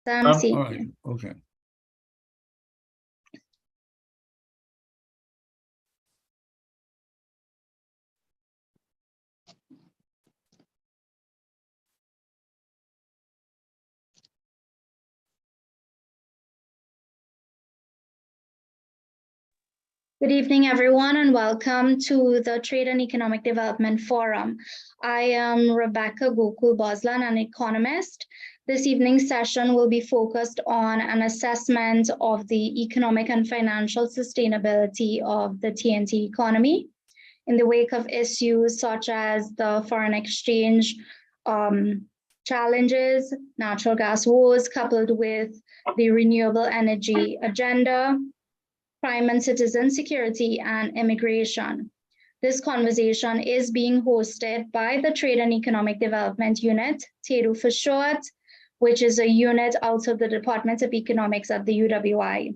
I'm seeing all right. you. Okay. Good evening, everyone, and welcome to the Trade and Economic Development Forum. I am Rebecca Gookool-Bosland, an economist. This evening's session will be focused on an assessment of the economic and financial sustainability of the TNT economy in the wake of issues such as the foreign exchange challenges, natural gas wars, coupled with the renewable energy agenda, crime and citizen security, and immigration. This conversation is being hosted by the Trade and Economic Development Unit, TEDU for short, which is a unit out of the Department of Economics at the UWI.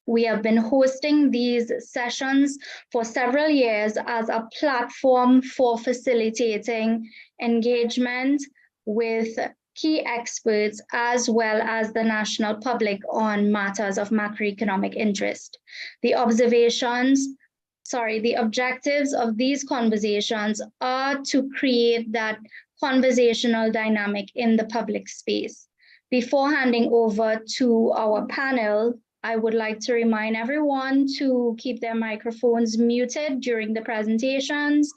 We have been hosting these sessions for several years as a platform for facilitating engagement with key experts as well as the national public on matters of macroeconomic interest. The objectives of these conversations are to create that conversational dynamic in the public space. Before handing over to our panel, I would like to remind everyone to keep their microphones muted during the presentations.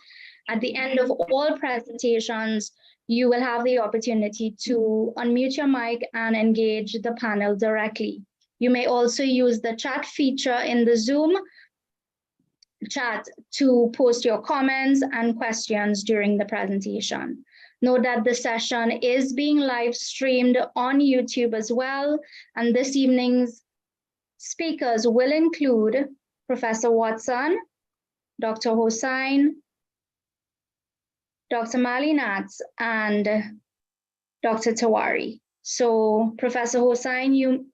At the end of all presentations, you will have the opportunity to unmute your mic and engage the panel directly. You may also use the chat feature in the Zoom chat to post your comments and questions during the presentation. Note that the session is being live streamed on YouTube as well, and this evening's speakers will include Professor Watson, Dr. Hossain, Dr. Malinat, and Dr. Tawari. So Professor Watson, you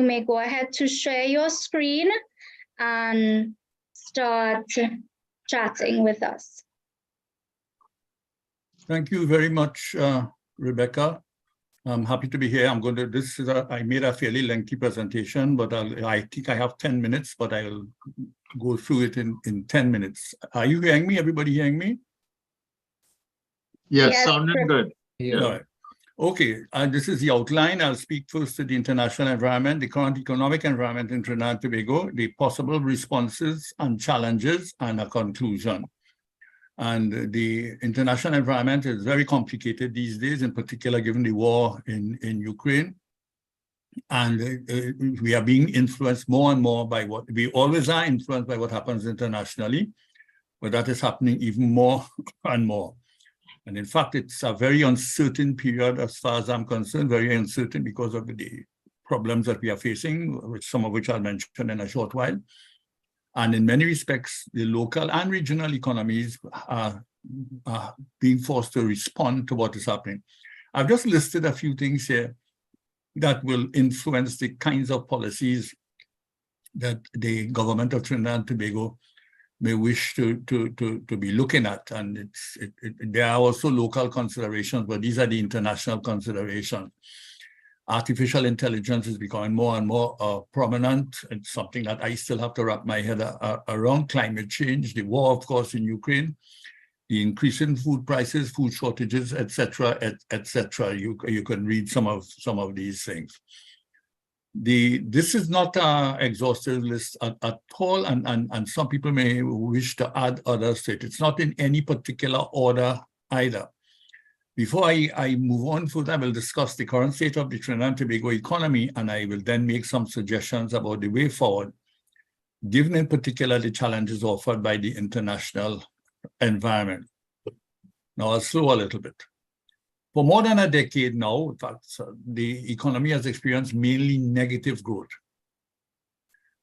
may go ahead to share your screen and start chatting with us. Thank you very much, Rebecca. I'm happy to be here. I made a fairly lengthy presentation, but I think I have 10 minutes, but I'll go through it in 10 minutes. Are you hearing me? Everybody hearing me? Yes, sounding good. Yeah. All right. Okay, this is the outline. I'll speak first to the international environment, the current economic environment in Trinidad and Tobago, the possible responses and challenges, and a conclusion. And the international environment is very complicated these days, in particular given the war in Ukraine. And we are being influenced more and more by what we always are influenced by what happens internationally, but that is happening even more and more. And in fact, it's a very uncertain period as far as I'm concerned, very uncertain because of the problems that we are facing, some of which I'll mention in a short while. And in many respects, the local and regional economies are being forced to respond to what is happening. I've just listed a few things here that will influence the kinds of policies that the government of Trinidad and Tobago may wish to be looking at. And there are also local considerations, but these are the international considerations. Artificial intelligence is becoming more and more prominent. It's something that I still have to wrap my head around. Climate change, the war, of course, in Ukraine, the increase in food prices, food shortages, etc., etc. You can read some of these things. This is not an exhaustive list at all, and some people may wish to add others to it. It's not in any particular order either. Before I move on further, I will discuss the current state of the Trinidad and Tobago economy, and I will then make some suggestions about the way forward, given in particular the challenges offered by the international environment. Now, I'll slow a little bit. For more than a decade now, in fact, the economy has experienced mainly negative growth.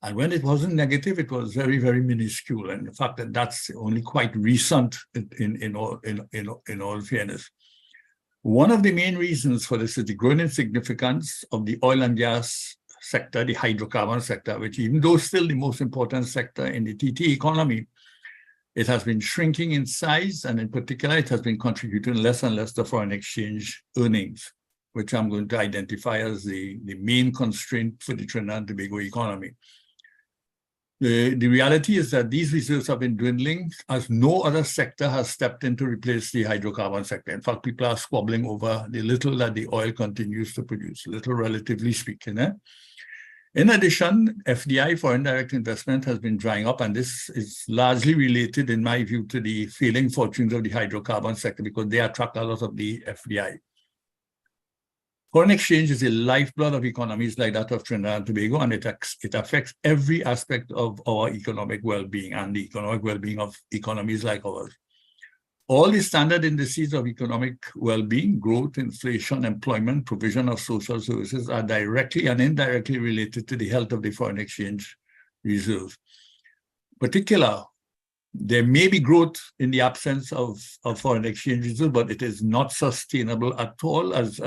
And when it wasn't negative, it was very, very minuscule. And the fact that that's only quite recent in all fairness. One of the main reasons for this is the growing significance of the oil and gas sector, the hydrocarbon sector, which even though still the most important sector in the TT economy, it has been shrinking in size, and in particular, it has been contributing less and less to foreign exchange earnings. which I'm going to identify as the main constraint for the Trinidad and Tobago economy. The reality is that these reserves have been dwindling as no other sector has stepped in to replace the hydrocarbon sector. In fact, people are squabbling over the little that the oil continues to produce, little relatively speaking. In addition, FDI, foreign direct investment, has been drying up, and this is largely related, in my view, to the failing fortunes of the hydrocarbon sector because they attract a lot of the FDI. Foreign exchange is the lifeblood of economies like that of Trinidad and Tobago, and it affects every aspect of our economic well-being and the economic well-being of economies like ours. All the standard indices of economic well-being, growth, inflation, employment, provision of social services are directly and indirectly related to the health of the foreign exchange reserve. There may be growth in the absence of foreign exchange reserve, but it is not sustainable at all, as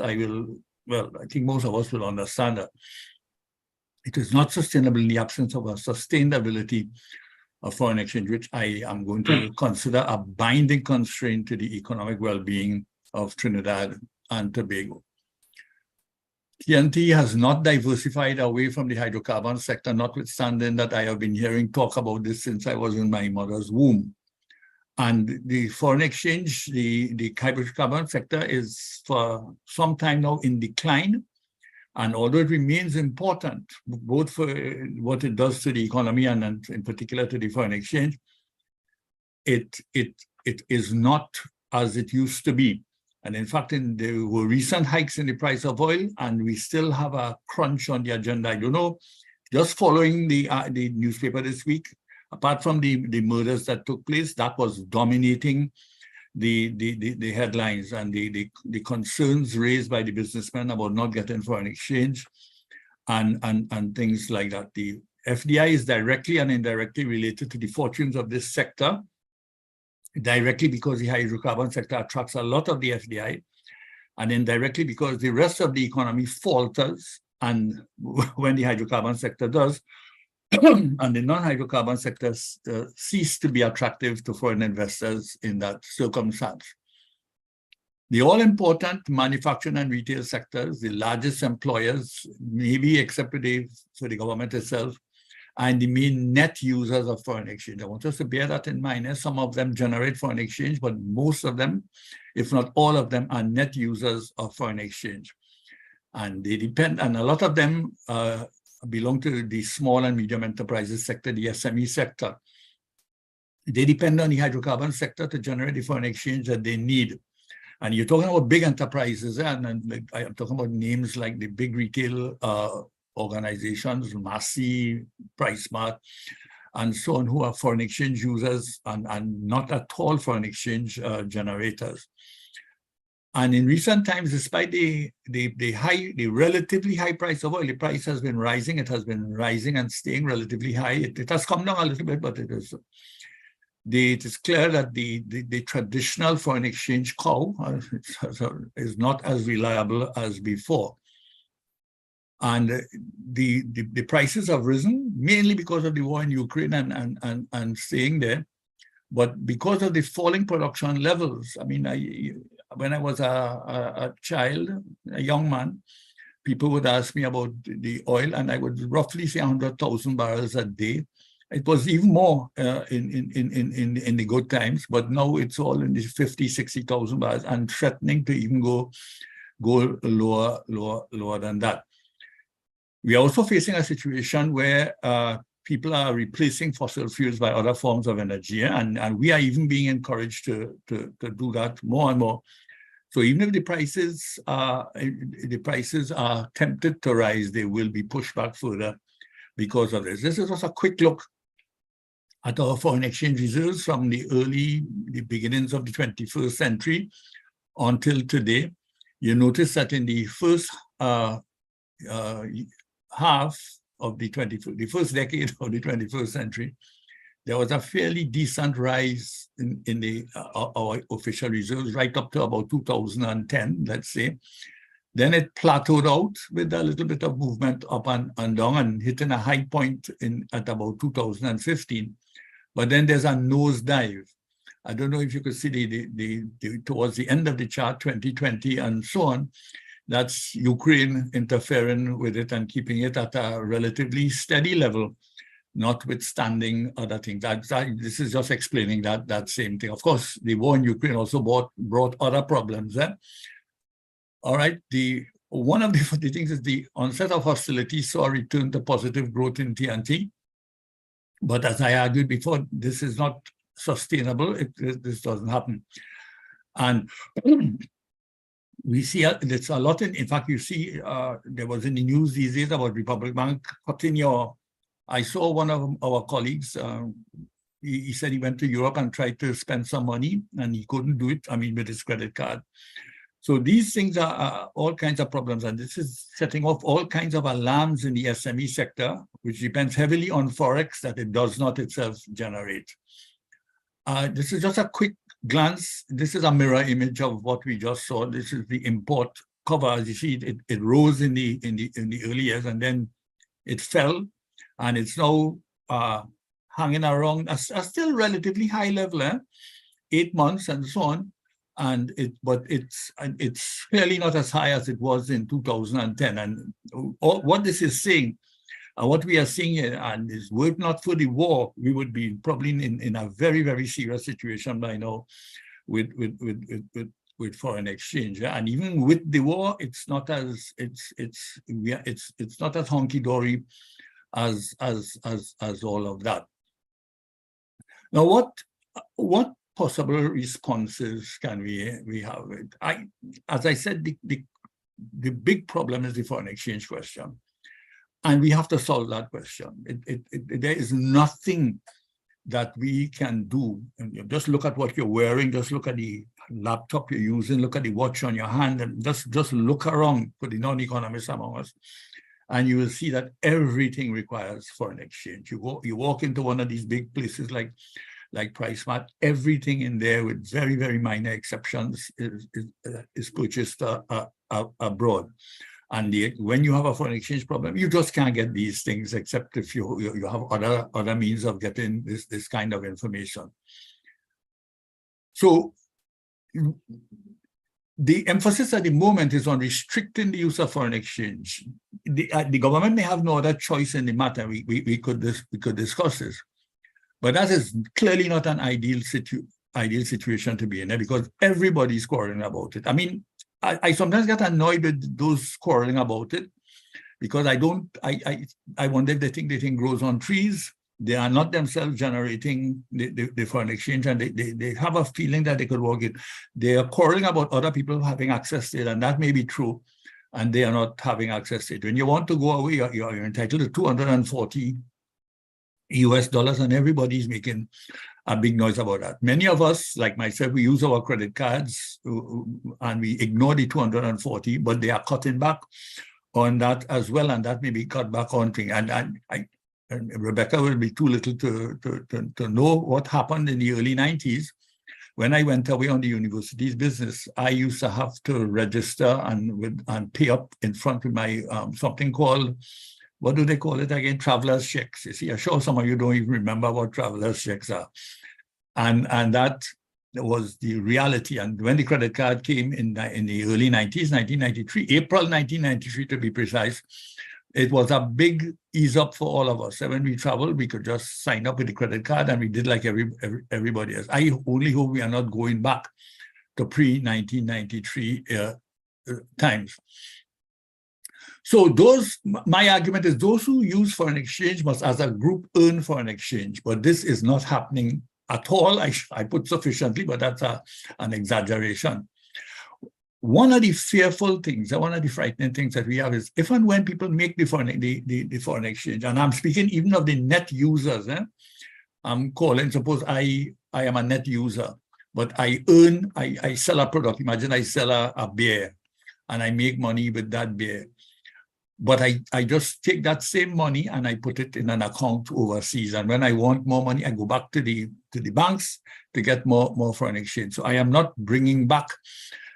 I think most of us will understand that. It is not sustainable in the absence of a sustained ability of foreign exchange, which I am going to consider a binding constraint to the economic well-being of Trinidad and Tobago. TNT has not diversified away from the hydrocarbon sector, notwithstanding that I have been hearing talk about this since I was in my mother's womb. And the foreign exchange, the hydrocarbon sector is for some time now in decline. And although it remains important, both for what it does to the economy and in particular to the foreign exchange, it is not as it used to be. And in fact, there were recent hikes in the price of oil, and we still have a crunch on the agenda. You know, just following the newspaper this week, apart from the murders that took place, that was dominating the headlines and the concerns raised by the businessmen about not getting foreign exchange and things like that. The FDI is directly and indirectly related to the fortunes of this sector, directly because the hydrocarbon sector attracts a lot of the FDI, and indirectly because the rest of the economy falters, and when the hydrocarbon sector does, and the non-hydrocarbon sectors cease to be attractive to foreign investors in that circumstance. The all-important manufacturing and retail sectors, the largest employers, maybe except for the government itself, and the main net users of foreign exchange. I want us to bear that in mind. Some of them generate foreign exchange, but most of them, if not all of them, are net users of foreign exchange. And they depend, and a lot of them belong to the small and medium enterprises sector, the SME sector. They depend on the hydrocarbon sector to generate the foreign exchange that they need. And you're talking about big enterprises, and I'm talking about names like the big retail organizations, Massy, PriceSmart, and so on, who are foreign exchange users and not at all foreign exchange generators. And in recent times, despite the relatively high price of oil, the price has been rising. It has been rising and staying relatively high. It has come down a little bit, but it is clear that the traditional foreign exchange cow is not as reliable as before. And the prices have risen mainly because of the war in Ukraine and staying there, but because of the falling production levels. I mean, when I was a child, a young man, people would ask me about the oil, and I would roughly say 100,000 barrels a day. It was even more in the good times, but now it's all in the 50, 60,000 barrels and threatening to even go lower than that. We are also facing a situation where people are replacing fossil fuels by other forms of energy, and we are even being encouraged to do that more and more. So even if the prices are tempted to rise, they will be pushed back further because of this. This is just a quick look at our foreign exchange reserves from the beginnings of the 21st century until today. You notice that in the first half of the first decade of the 21st century, there was a fairly decent rise in our official reserves right up to about 2010, let's say. Then it plateaued out with a little bit of movement up and down and hitting a high point at about 2015. But then there's a nosedive. I don't know if you could see towards the end of the chart, 2020 and so on. That's Ukraine interfering with it and keeping it at a relatively steady level, notwithstanding other things. This is just explaining that same thing. Of course, the war in Ukraine also brought other problems. All right, one of the things is the onset of hostilities saw a return to positive growth in TNT. But as I argued before, this is not sustainable. This doesn't happen. And we see it's a lot in fact, you see, there was in the news these days about Republic Bank cutting I saw one of our colleagues, he said he went to Europe and tried to spend some money and he couldn't do it, with his credit card. So these things are all kinds of problems, and this is setting off all kinds of alarms in the SME sector, which depends heavily on Forex that it does not itself generate. This is just a quick glance. This is a mirror image of what we just saw. This is the import cover. As you see, it rose in the early years, and then it fell, and it's now hanging around a still relatively high level, 8 months and so on. But it's clearly not as high as it was in 2010. And what this is saying, what we are seeing here, and is were it not for the war, we would be probably in a very, very serious situation by now with foreign exchange. And even with the war, it's not as not as honky-dory as all of that. Now, what possible responses can we have? As I said, the big problem is the foreign exchange question, and we have to solve that question. There is nothing that we can do. And just look at what you're wearing. Just look at the laptop you're using. Look at the watch on your hand, and just look around for the non-economists among us, and you will see that everything requires foreign exchange. You walk into one of these big places like PriceMart, everything in there, with very, very minor exceptions, is purchased abroad. And when you have a foreign exchange problem, you just can't get these things except if you have other means of getting this kind of information. So the emphasis at the moment is on restricting the use of foreign exchange. The government may have no other choice in the matter. We could discuss this. But that is clearly not an ideal situation to be in, because everybody's quarreling about it. I sometimes get annoyed with those quarreling about it, because I wonder if they think grows on trees. They are not themselves generating the foreign exchange, and they have a feeling that they could work it. They are quarreling about other people having access to it, and that may be true, and they are not having access to it. When you want to go away, you're entitled to 240 US dollars, and everybody's making a big noise about that. Many of us, like myself, we use our credit cards and we ignore the 240, but they are cutting back on that as well, and that may be cut back on thing. And Rebecca will be too little to know what happened in the early 90s. When I went away on the university's business, I used to have to register and pay up in front with my something called, what do they call it again? Traveler's checks. You see, I'm sure some of you don't even remember what traveler's checks are. And that was the reality. And when the credit card came in the early 90s, 1993, April 1993 to be precise, it was a big ease up for all of us. And when we traveled, we could just sign up with the credit card, and we did like everybody else. I only hope we are not going back to pre-1993 times. So my argument is those who use foreign exchange must, as a group, earn foreign exchange. But this is not happening at all. I put sufficiently, but that's an exaggeration. One of the fearful things, one of the frightening things that we have is if and when people make the foreign exchange, and I'm speaking even of the net users. I'm calling, suppose I am a net user, but I sell a product. Imagine I sell a beer, and I make money with that beer. But I just take that same money and I put it in an account overseas. And when I want more money, I go back to the banks to get more foreign exchange. So I am not bringing back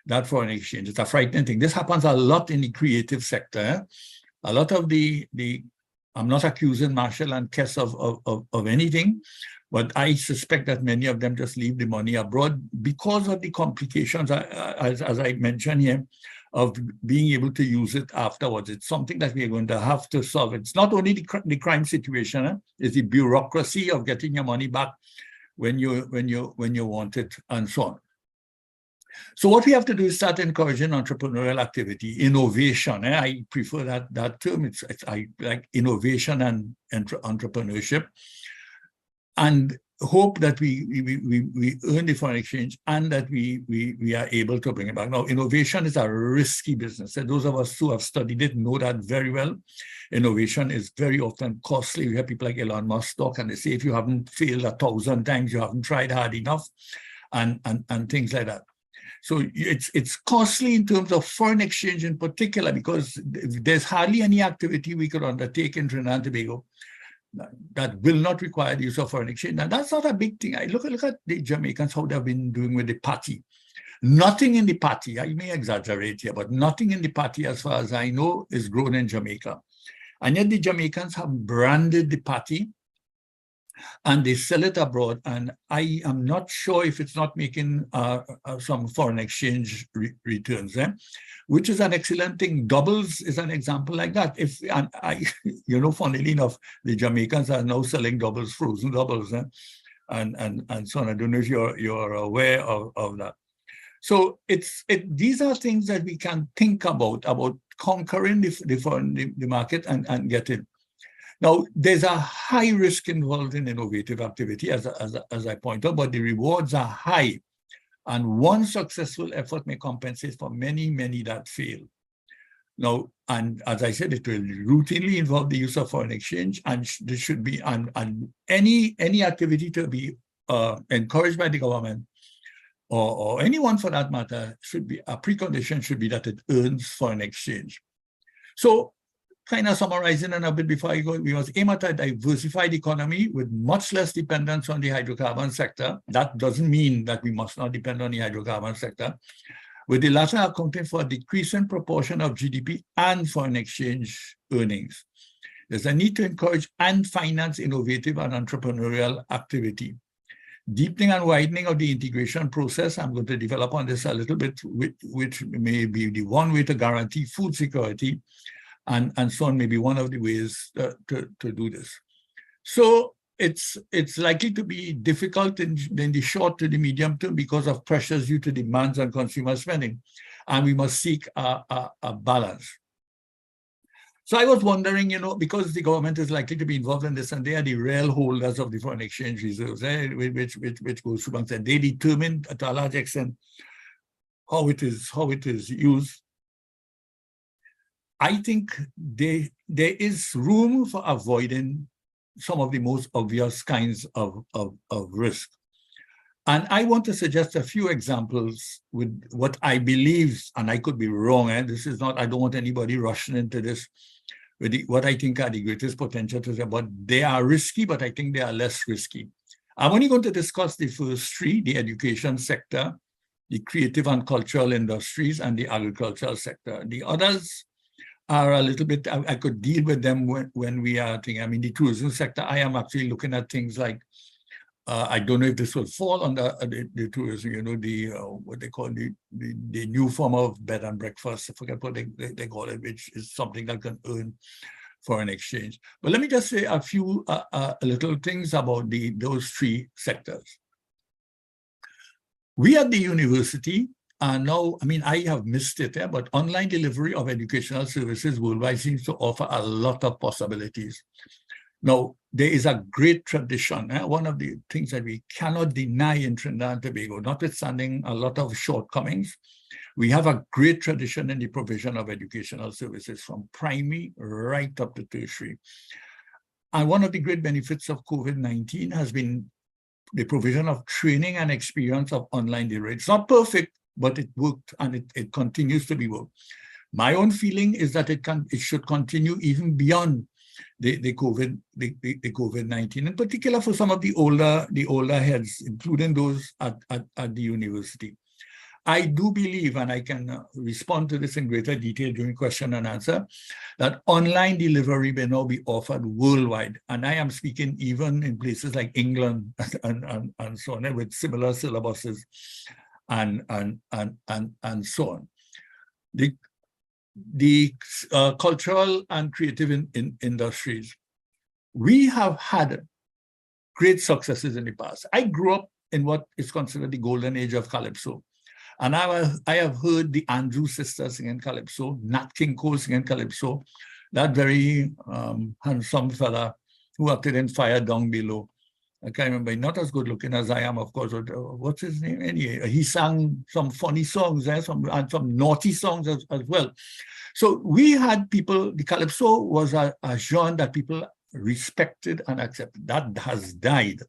that foreign exchange. It's a frightening thing. This happens a lot in the creative sector. A lot of I'm not accusing Marshall and Kess of anything, But I suspect that many of them just leave the money abroad because of the complications, as I mentioned here, of being able to use it afterwards. It's something that we are going to have to solve. It's not only the crime situation, it's the bureaucracy of getting your money back when you want it, and so on. So what we have to do is start encouraging entrepreneurial activity, innovation. I prefer that term. I like innovation and entrepreneurship, and hope that we earn the foreign exchange and that we are able to bring it back. Now, innovation is a risky business. And those of us who have studied it know that very well. Innovation is very often costly. We have people like Elon Musk talk, and they say, if you haven't failed 1,000 times, you haven't tried hard enough, and things like that. So it's costly in terms of foreign exchange in particular, because there's hardly any activity we could undertake in Trinidad and Tobago that will not require the use of foreign exchange. Now, that's not a big thing. I look at the Jamaicans, how they've been doing with the party. Nothing in the party, I may exaggerate here, but nothing in the party, as far as I know, is grown in Jamaica. And yet the Jamaicans have branded the party and they sell it abroad. And I am not sure if it's not making some foreign exchange returns, which is an excellent thing. Doubles is an example like that. Funnily enough, the Jamaicans are now selling doubles, frozen doubles, and so on. I don't know if you're aware of that. So these are things that we can think about conquering the market and getting. Now, there's a high risk involved in innovative activity, as I point out, but the rewards are high. And one successful effort may compensate for many, many that fail. Now, and as I said, it will routinely involve the use of foreign exchange, and there should be, and any activity to be encouraged by the government, or anyone for that matter, should be, a precondition should be that it earns foreign exchange. So, kind of summarizing a bit before I go, we must aim at a diversified economy with much less dependence on the hydrocarbon sector. That doesn't mean that we must not depend on the hydrocarbon sector, with the latter accounting for a decreasing proportion of GDP and foreign exchange earnings. There's a need to encourage and finance innovative and entrepreneurial activity. Deepening and widening of the integration process, I'm going to develop on this a little bit, which may be the one way to guarantee food security, and so on, may be one of the ways to do this. So it's likely to be difficult in the short to the medium term because of pressures due to demands on consumer spending, and we must seek a balance. So I was wondering, because the government is likely to be involved in this, and they are the real holders of the foreign exchange reserves, which goes through banks, and they determine to a large extent how it is used. I think there is room for avoiding some of the most obvious kinds of risk. And I want to suggest a few examples with what I believe, and I could be wrong, this is not, I don't want anybody rushing into this, with what I think are the greatest potential to say, but they are risky, but I think they are less risky. I'm only going to discuss the first three: the education sector, the creative and cultural industries, and the agricultural sector. The others are a little bit, I could deal with them when we are thinking. I mean, the tourism sector, I am actually looking at things like, I don't know if this will fall under the tourism, what they call the new form of bed and breakfast. I forget what they call it, which is something that can earn foreign exchange. But let me just say a few little things about those three sectors. We at the university now, I mean, I have missed it, but online delivery of educational services worldwide seems to offer a lot of possibilities. Now, there is a great tradition. One of the things that we cannot deny in Trinidad and Tobago, notwithstanding a lot of shortcomings, we have a great tradition in the provision of educational services from primary right up to tertiary. And one of the great benefits of COVID-19 has been the provision of training and experience of online delivery. It's not perfect, but it worked, and it continues to be worked. My own feeling is that it should continue even beyond the COVID-19, in particular for some of the older heads, including those at the university. I do believe, and I can respond to this in greater detail during question and answer, that online delivery may now be offered worldwide. And I am speaking even in places like England and so on, with similar syllabuses and so on. The cultural and creative industries, we have had great successes in the past. I grew up in what is considered the golden age of Calypso. And I have heard the Andrews sisters singing Calypso, Nat King Cole singing Calypso, that very handsome fella who acted in Fire Down Below. I can't remember, not as good looking as I am, of course. What's his name? Anyway, he sang some funny songs and some naughty songs as well. So we had people, the Calypso was a genre that people respected and accepted. That has died.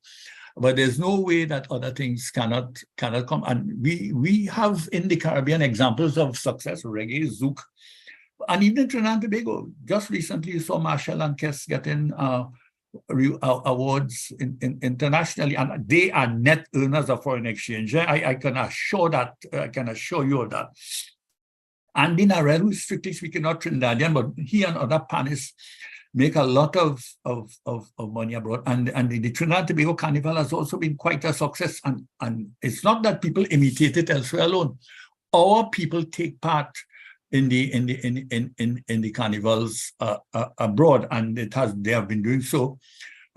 But there's no way that other things cannot come. And we have in the Caribbean examples of success, reggae, zouk, and even Trinidad and Tobago. Just recently, you saw Marshall and Kess getting awards internationally, and they are net earners of foreign exchange. I can assure that. I can assure you of that. Andy Narell, who is strictly speaking not Trinidadian, but he and other panists make a lot of money abroad. And the Trinidad and Tobago Carnival has also been quite a success. And it's not that people imitate it elsewhere alone. Our people take part in the carnivals abroad, and they have been doing so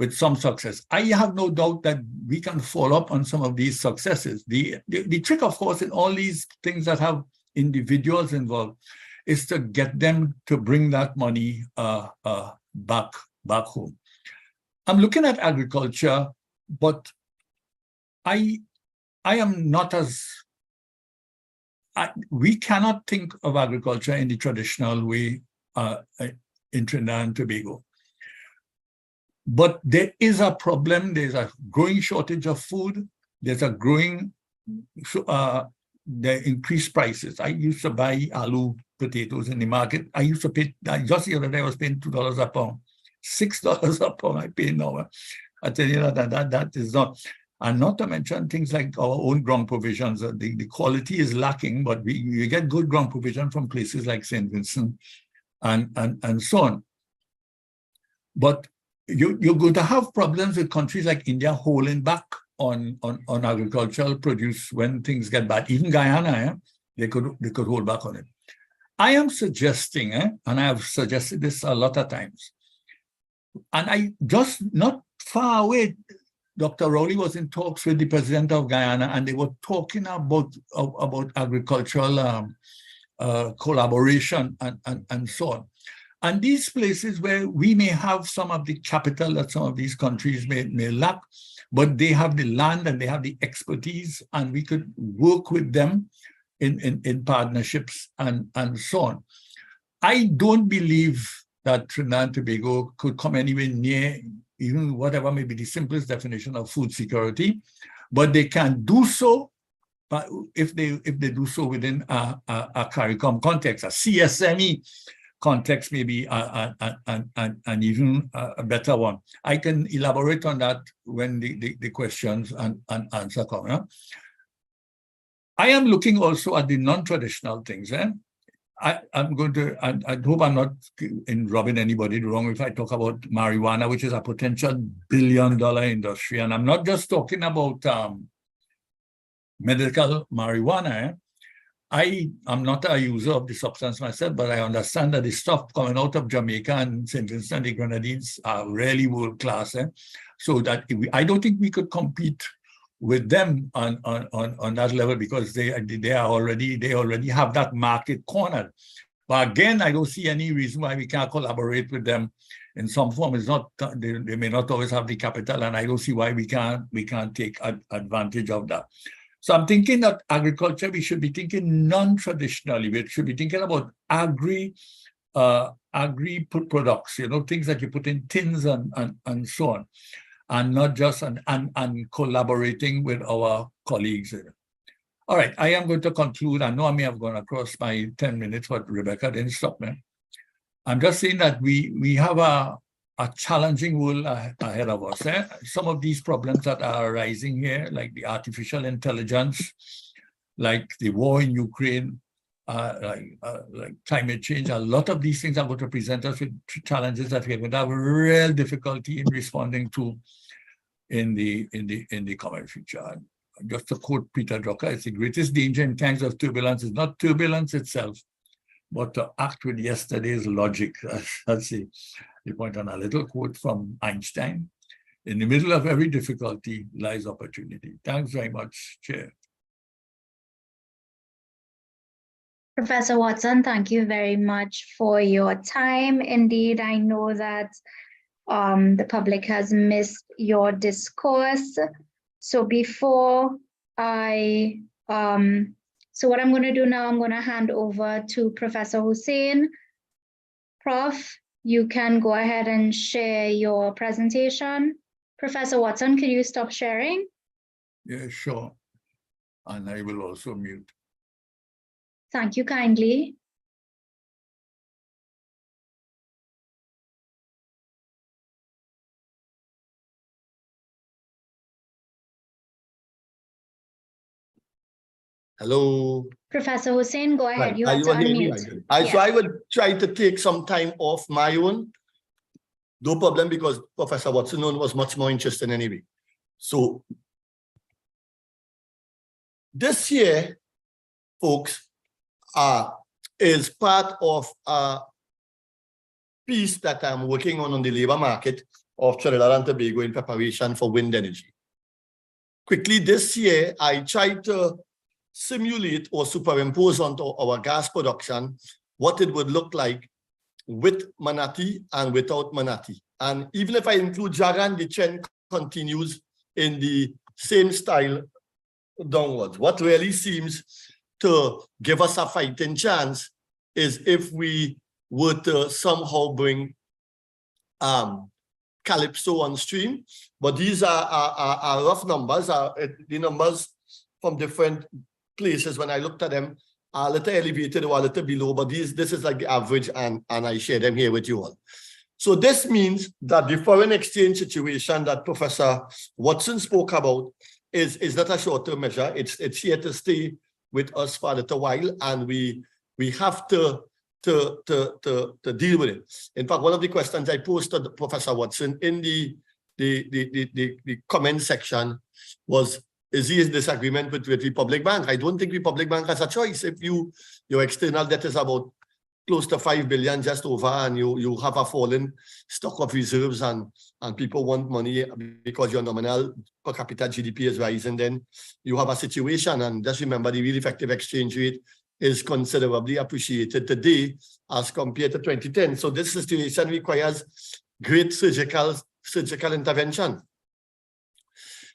with some success. I have no doubt that we can follow up on some of these successes. The trick, of course, in all these things that have individuals involved is to get them to bring that money back home. I'm looking at agriculture, but I am not as we cannot think of agriculture in the traditional way in Trinidad and Tobago. But there is a problem. There's a growing shortage of food. There's a growing, the increased prices. I used to buy aloo potatoes in the market. I used to pay, just the other day I was paying $2 a pound. $6 a pound I pay now. I tell you that is not. And not to mention things like our own ground provisions. The quality is lacking, but we get good ground provision from places like St. Vincent and so on. But you're going to have problems with countries like India holding back on agricultural produce when things get bad. Even Guyana, they could hold back on it. I am suggesting, and I have suggested this a lot of times, and I just not far away, Dr. Rowley was in talks with the president of Guyana, and they were talking about agricultural collaboration and so on. And these places where we may have some of the capital that some of these countries may lack, but they have the land and they have the expertise, and we could work with them in partnerships and so on. I don't believe that Trinidad and Tobago could come anywhere near even whatever may be the simplest definition of food security, but they can do so. But if they do so within a CARICOM context, a CSME context, maybe and even a better one. I can elaborate on that when the questions and answer come. Huh? I am looking also at the non-traditional things. I'm going to, I hope I'm not rubbing anybody wrong if I talk about marijuana, which is a potential billion-dollar industry. And I'm not just talking about medical marijuana. I am not a user of the substance myself, but I understand that the stuff coming out of Jamaica and St. Vincent and the Grenadines are really world-class. So that I don't think we could compete with them on that level, because they already have that market cornered. But again, I don't see any reason why we can't collaborate with them in some form. It's not they may not always have the capital, and I don't see why we can't take advantage of that. So I'm thinking that agriculture, we should be thinking non-traditionally. We should be thinking about agri products, things that you put in tins and so on, and not just and collaborating with our colleagues. All right, I am going to conclude. I know I may have gone across my 10 minutes, but Rebecca didn't stop me. I'm just saying that we have a challenging world ahead of us. Some of these problems that are arising here, like the artificial intelligence, like the war in Ukraine, like climate change. A lot of these things are going to present us with challenges that we're going to have real difficulty in responding to in the common future. And just to quote Peter Drucker, it's the greatest danger in times of turbulence is not turbulence itself, but to act with yesterday's logic. That's the point on a little quote from Einstein. In the middle of every difficulty lies opportunity. Thanks very much, Chair. Professor Watson, thank you very much for your time. Indeed, I know that the public has missed your discourse. So before I, so what I'm going to do now, I'm going to hand over to Professor Hussain. Prof, you can go ahead and share your presentation. Professor Watson, could you stop sharing? Yeah, sure. And I will also mute. Thank you kindly. Hello. Professor Hussain, go ahead. Right. You have to unmute. So I would try to take some time off my own. No problem, because Professor Watson was much more interesting anyway. So this year, folks, is part of a piece that I'm working on the labor market of Trinidad and Tobago in preparation for wind energy. Quickly, this year, I tried to simulate or superimpose onto our gas production what it would look like with Manatee and without Manatee. And even if I include Jagan, the trend continues in the same style downwards. What really seems to give us a fighting chance is if we were to somehow bring Calypso on stream. But these are rough numbers. The numbers from different places, when I looked at them, are a little elevated or a little below, but this is like the average, and I share them here with you all. So this means that the foreign exchange situation that Professor Watson spoke about is not a short-term measure. It's here to stay with us for a little while, and we have to deal with it. In fact, one of the questions I posed to Professor Watson in the comment section was, is he in disagreement with Republic Bank? I don't think Republic Bank has a choice. If your external debt is about close to 5 billion, just over, and you have a fallen stock of reserves, and people want money because your nominal per capita GDP is rising, then you have a situation. And just remember, the real effective exchange rate is considerably appreciated today as compared to 2010. So this situation requires great surgical intervention.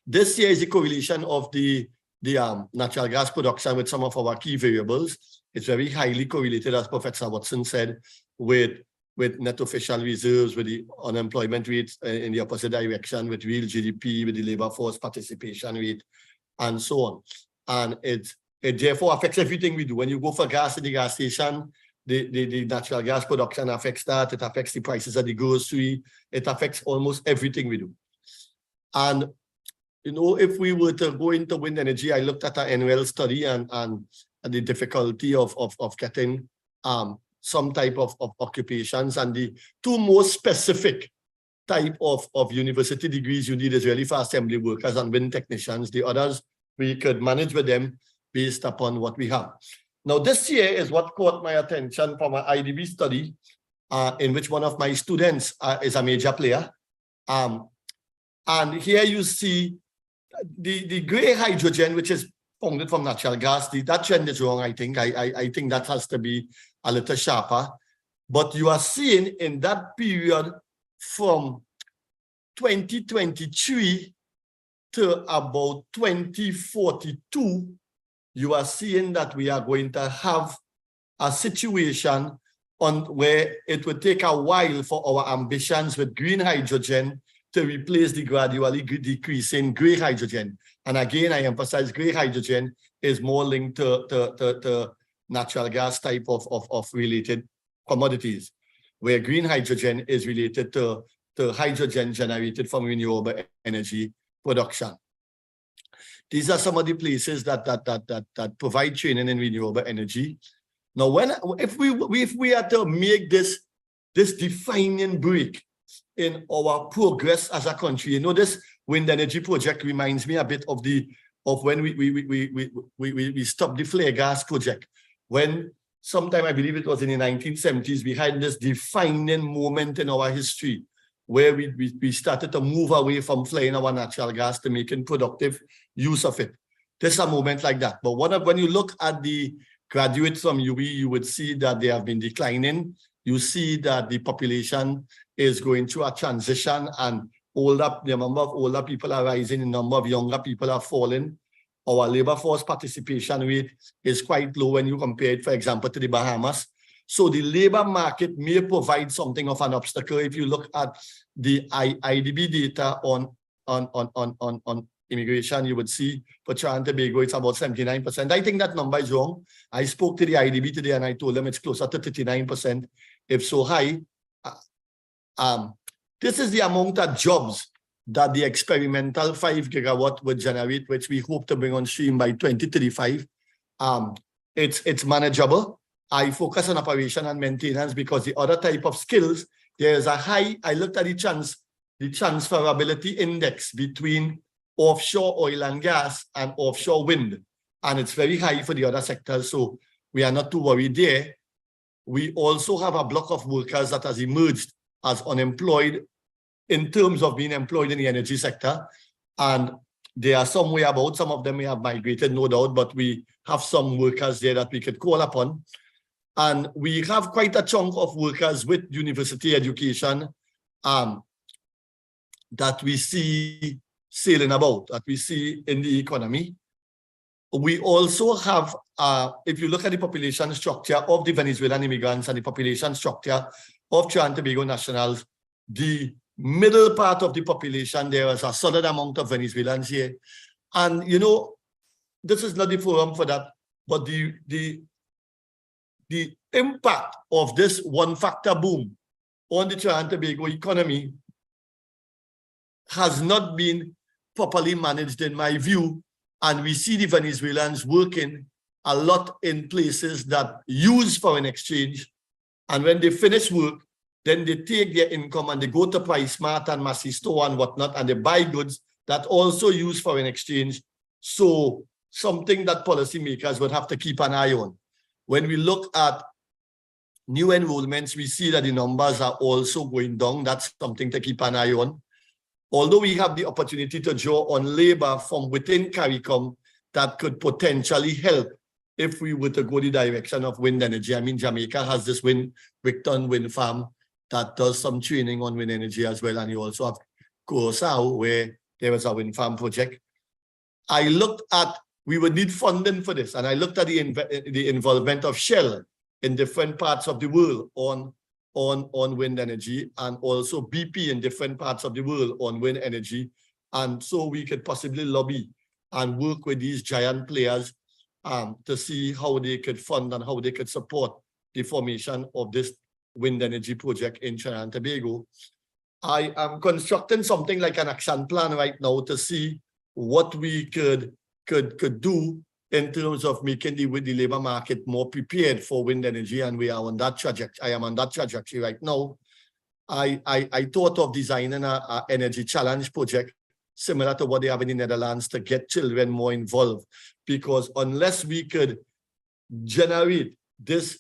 This year is the correlation of the natural gas production with some of our key variables. It's very highly correlated, as Professor Watson said, with net official reserves, with the unemployment rate in the opposite direction, with real GDP, with the labor force participation rate, and so on. And it therefore affects everything we do. When you go for gas in the gas station, the natural gas production affects that. It affects the prices of the grocery. It affects almost everything we do. And you know, if we were to go into wind energy, I looked at an NOL study and the difficulty of getting some type of occupations, and the two most specific type of university degrees you need is really for assembly workers and wind technicians. The others, we could manage with them based upon what we have. Now, this year is what caught my attention from an IDB study in which one of my students is a major player. And here you see the gray hydrogen, which is founded from natural gas. That trend is wrong, I think. I think that has to be a little sharper. But you are seeing in that period from 2023 to about 2042, you are seeing that we are going to have a situation on where it would take a while for our ambitions with green hydrogen to replace the gradually decreasing gray hydrogen. And again, I emphasize gray hydrogen is more linked to natural gas type of related commodities, where green hydrogen is related to hydrogen generated from renewable energy production. These are some of the places that provide training in renewable energy. Now, if we are to make this defining break in our progress as a country, you know, this wind energy project reminds me a bit of when we stopped the flare gas project. When sometime, I believe it was in the 1970s, we had this defining moment in our history where we started to move away from flaring our natural gas to making productive use of it. There's a moment like that. But when you look at the graduates from UE, you would see that they have been declining. You see that the population is going through a transition, and the number of older people are rising, the number of younger people are falling. Our labor force participation rate is quite low when you compare it, for example, to the Bahamas. So the labor market may provide something of an obstacle. If you look at the IDB data on immigration, you would see for Trinidad and Tobago, it's about 79%. I think that number is wrong. I spoke to the IDB today and I told them it's closer to 39%, if so high. This is the amount of jobs that the experimental 5 gigawatt would generate, which we hope to bring on stream by 2035. It's manageable. I focus on operation and maintenance because the other type of skills, there's a high, I looked at the transferability index between offshore oil and gas and offshore wind, and it's very high for the other sectors, so we are not too worried there. We also have a block of workers that has emerged as unemployed in terms of being employed in the energy sector, and they are somewhere about, some of them may have migrated, no doubt, but we have some workers there that we could call upon. And we have quite a chunk of workers with university education that we see sailing about, that we see in the economy. We also have, if you look at the population structure of the Venezuelan immigrants and the population structure of Trinidad and Tobago nationals, the middle part of the population, there is a solid amount of Venezuelans here. And, you know, this is not the forum for that, but the impact of this one-factor boom on the Trinidad and Tobago economy has not been properly managed, in my view. And we see the Venezuelans working a lot in places that use foreign exchange. And when they finish work, then they take their income and they go to PriceSmart and Massey Store and whatnot, and they buy goods that also use foreign exchange. So something that policymakers would have to keep an eye on. When we look at new enrollments, we see that the numbers are also going down. That's something to keep an eye on. Although we have the opportunity to draw on labor from within CARICOM that could potentially help if we were to go the direction of wind energy. I mean, Jamaica has this Wickton wind farm that does some training on wind energy as well. And you also have Curaçao, where there was a wind farm project. I looked at, we would need funding for this. And I looked at the involvement of Shell in different parts of the world on wind energy, and also BP in different parts of the world on wind energy. And so we could possibly lobby and work with these giant players to see how they could fund and how they could support the formation of this wind energy project in Trinidad and Tobago. I am constructing something like an action plan right now to see what we could do in terms of making the labor market more prepared for wind energy, and we are on that trajectory. I am on that trajectory right now. I thought of designing an energy challenge project similar to what they have in the Netherlands to get children more involved, because unless we could generate this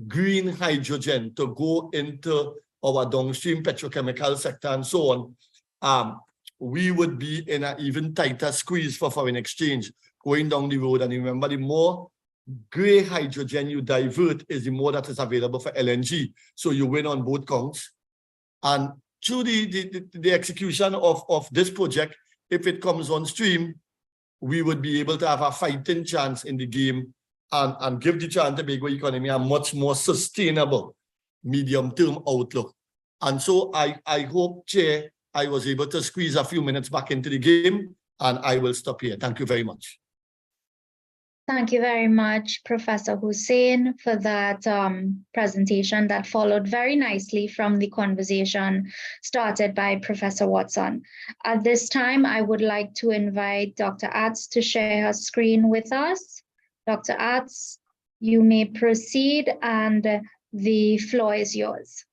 green hydrogen to go into our downstream petrochemical sector and so on, we would be in an even tighter squeeze for foreign exchange going down the road. And remember, the more gray hydrogen you divert is the more that is available for LNG. So you win on both counts. And through the execution of this project, if it comes on stream, we would be able to have a fighting chance in the game and give the Trinidad and Tobago economy a much more sustainable medium-term outlook. And so I hope, Chair, I was able to squeeze a few minutes back into the game, and I will stop here. Thank you very much. Thank you very much, Professor Hussein, for that presentation that followed very nicely from the conversation started by Professor Watson. At this time, I would like to invite Dr. Atz to share her screen with us. Dr. Atz, you may proceed and the floor is yours.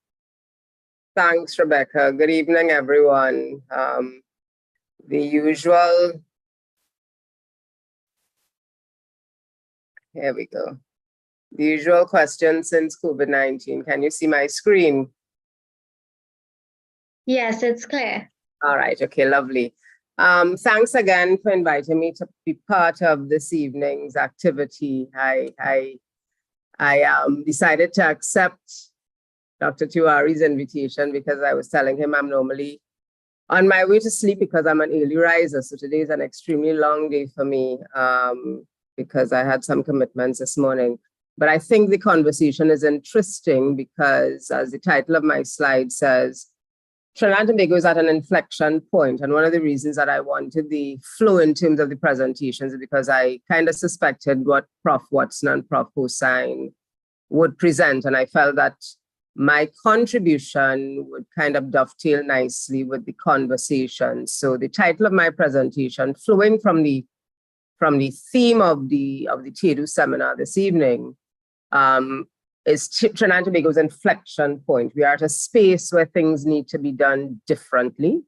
Thanks, Rebecca. Good evening, everyone. The usual. Here we go. The usual question since COVID-19. Can you see my screen? Yes, it's clear. All right. Okay, lovely. Thanks again for inviting me to be part of this evening's activity. I decided to accept Dr. Tiwari's invitation because I was telling him I'm normally on my way to sleep because I'm an early riser. So today is an extremely long day for me. Because I had some commitments this morning. But I think the conversation is interesting because, as the title of my slide says, Trinidad and Tobago is at an inflection point. And one of the reasons that I wanted the flow in terms of the presentations is because I kind of suspected what Prof. Watson and Prof. Hussein would present. And I felt that my contribution would kind of dovetail nicely with the conversation. So the title of my presentation, flowing from the theme of the TEDU seminar this evening, is Trinidad and Tobago's inflection point. We are at a space where things need to be done differently.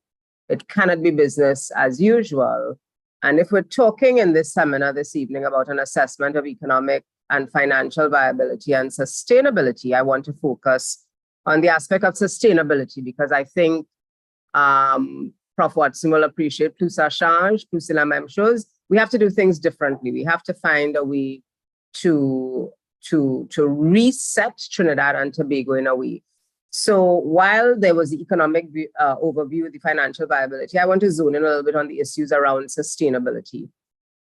It cannot be business as usual. And if we're talking in this seminar this evening about an assessment of economic and financial viability and sustainability, I want to focus on the aspect of sustainability because I think Prof. Watson will appreciate plus ça change, plus c'est la même chose. We have to do things differently. We have to find a way to reset Trinidad and Tobago in a way. So while there was the economic overview, the financial viability, I want to zone in a little bit on the issues around sustainability.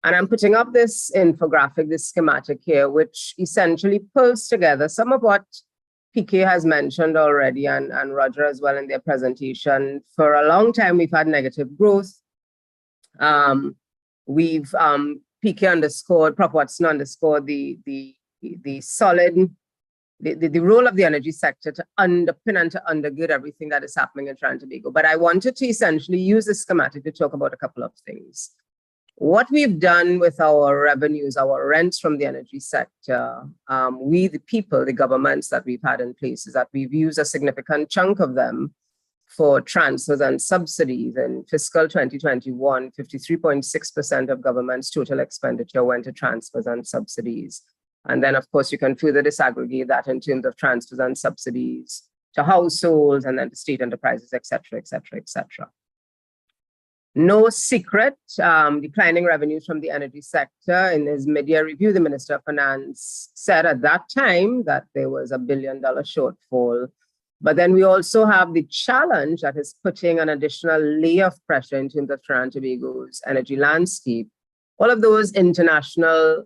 And I'm putting up this infographic, this schematic here, which essentially pulls together some of what PK has mentioned already and Roger as well in their presentation. For a long time, we've had negative growth. We've PK underscored, Prof. Watson underscored the solid, the role of the energy sector to underpin and to undergird everything that is happening in Trinidad and Tobago. But I wanted to essentially use this schematic to talk about a couple of things. What we've done with our revenues, our rents from the energy sector, we, the people, the governments that we've had in place, is that we've used a significant chunk of them for transfers and subsidies. In fiscal 2021, 53.6% of government's total expenditure went to transfers and subsidies. And then, of course, you can further disaggregate that in terms of transfers and subsidies to households and then to state enterprises, et cetera, et cetera, et cetera. No secret, declining revenues from the energy sector. In his mid-year review, the Minister of Finance said at that time that there was $1 billion shortfall. But then we also have the challenge that is putting an additional layer of pressure in terms of Trinidad and Tobago's energy landscape. All of those international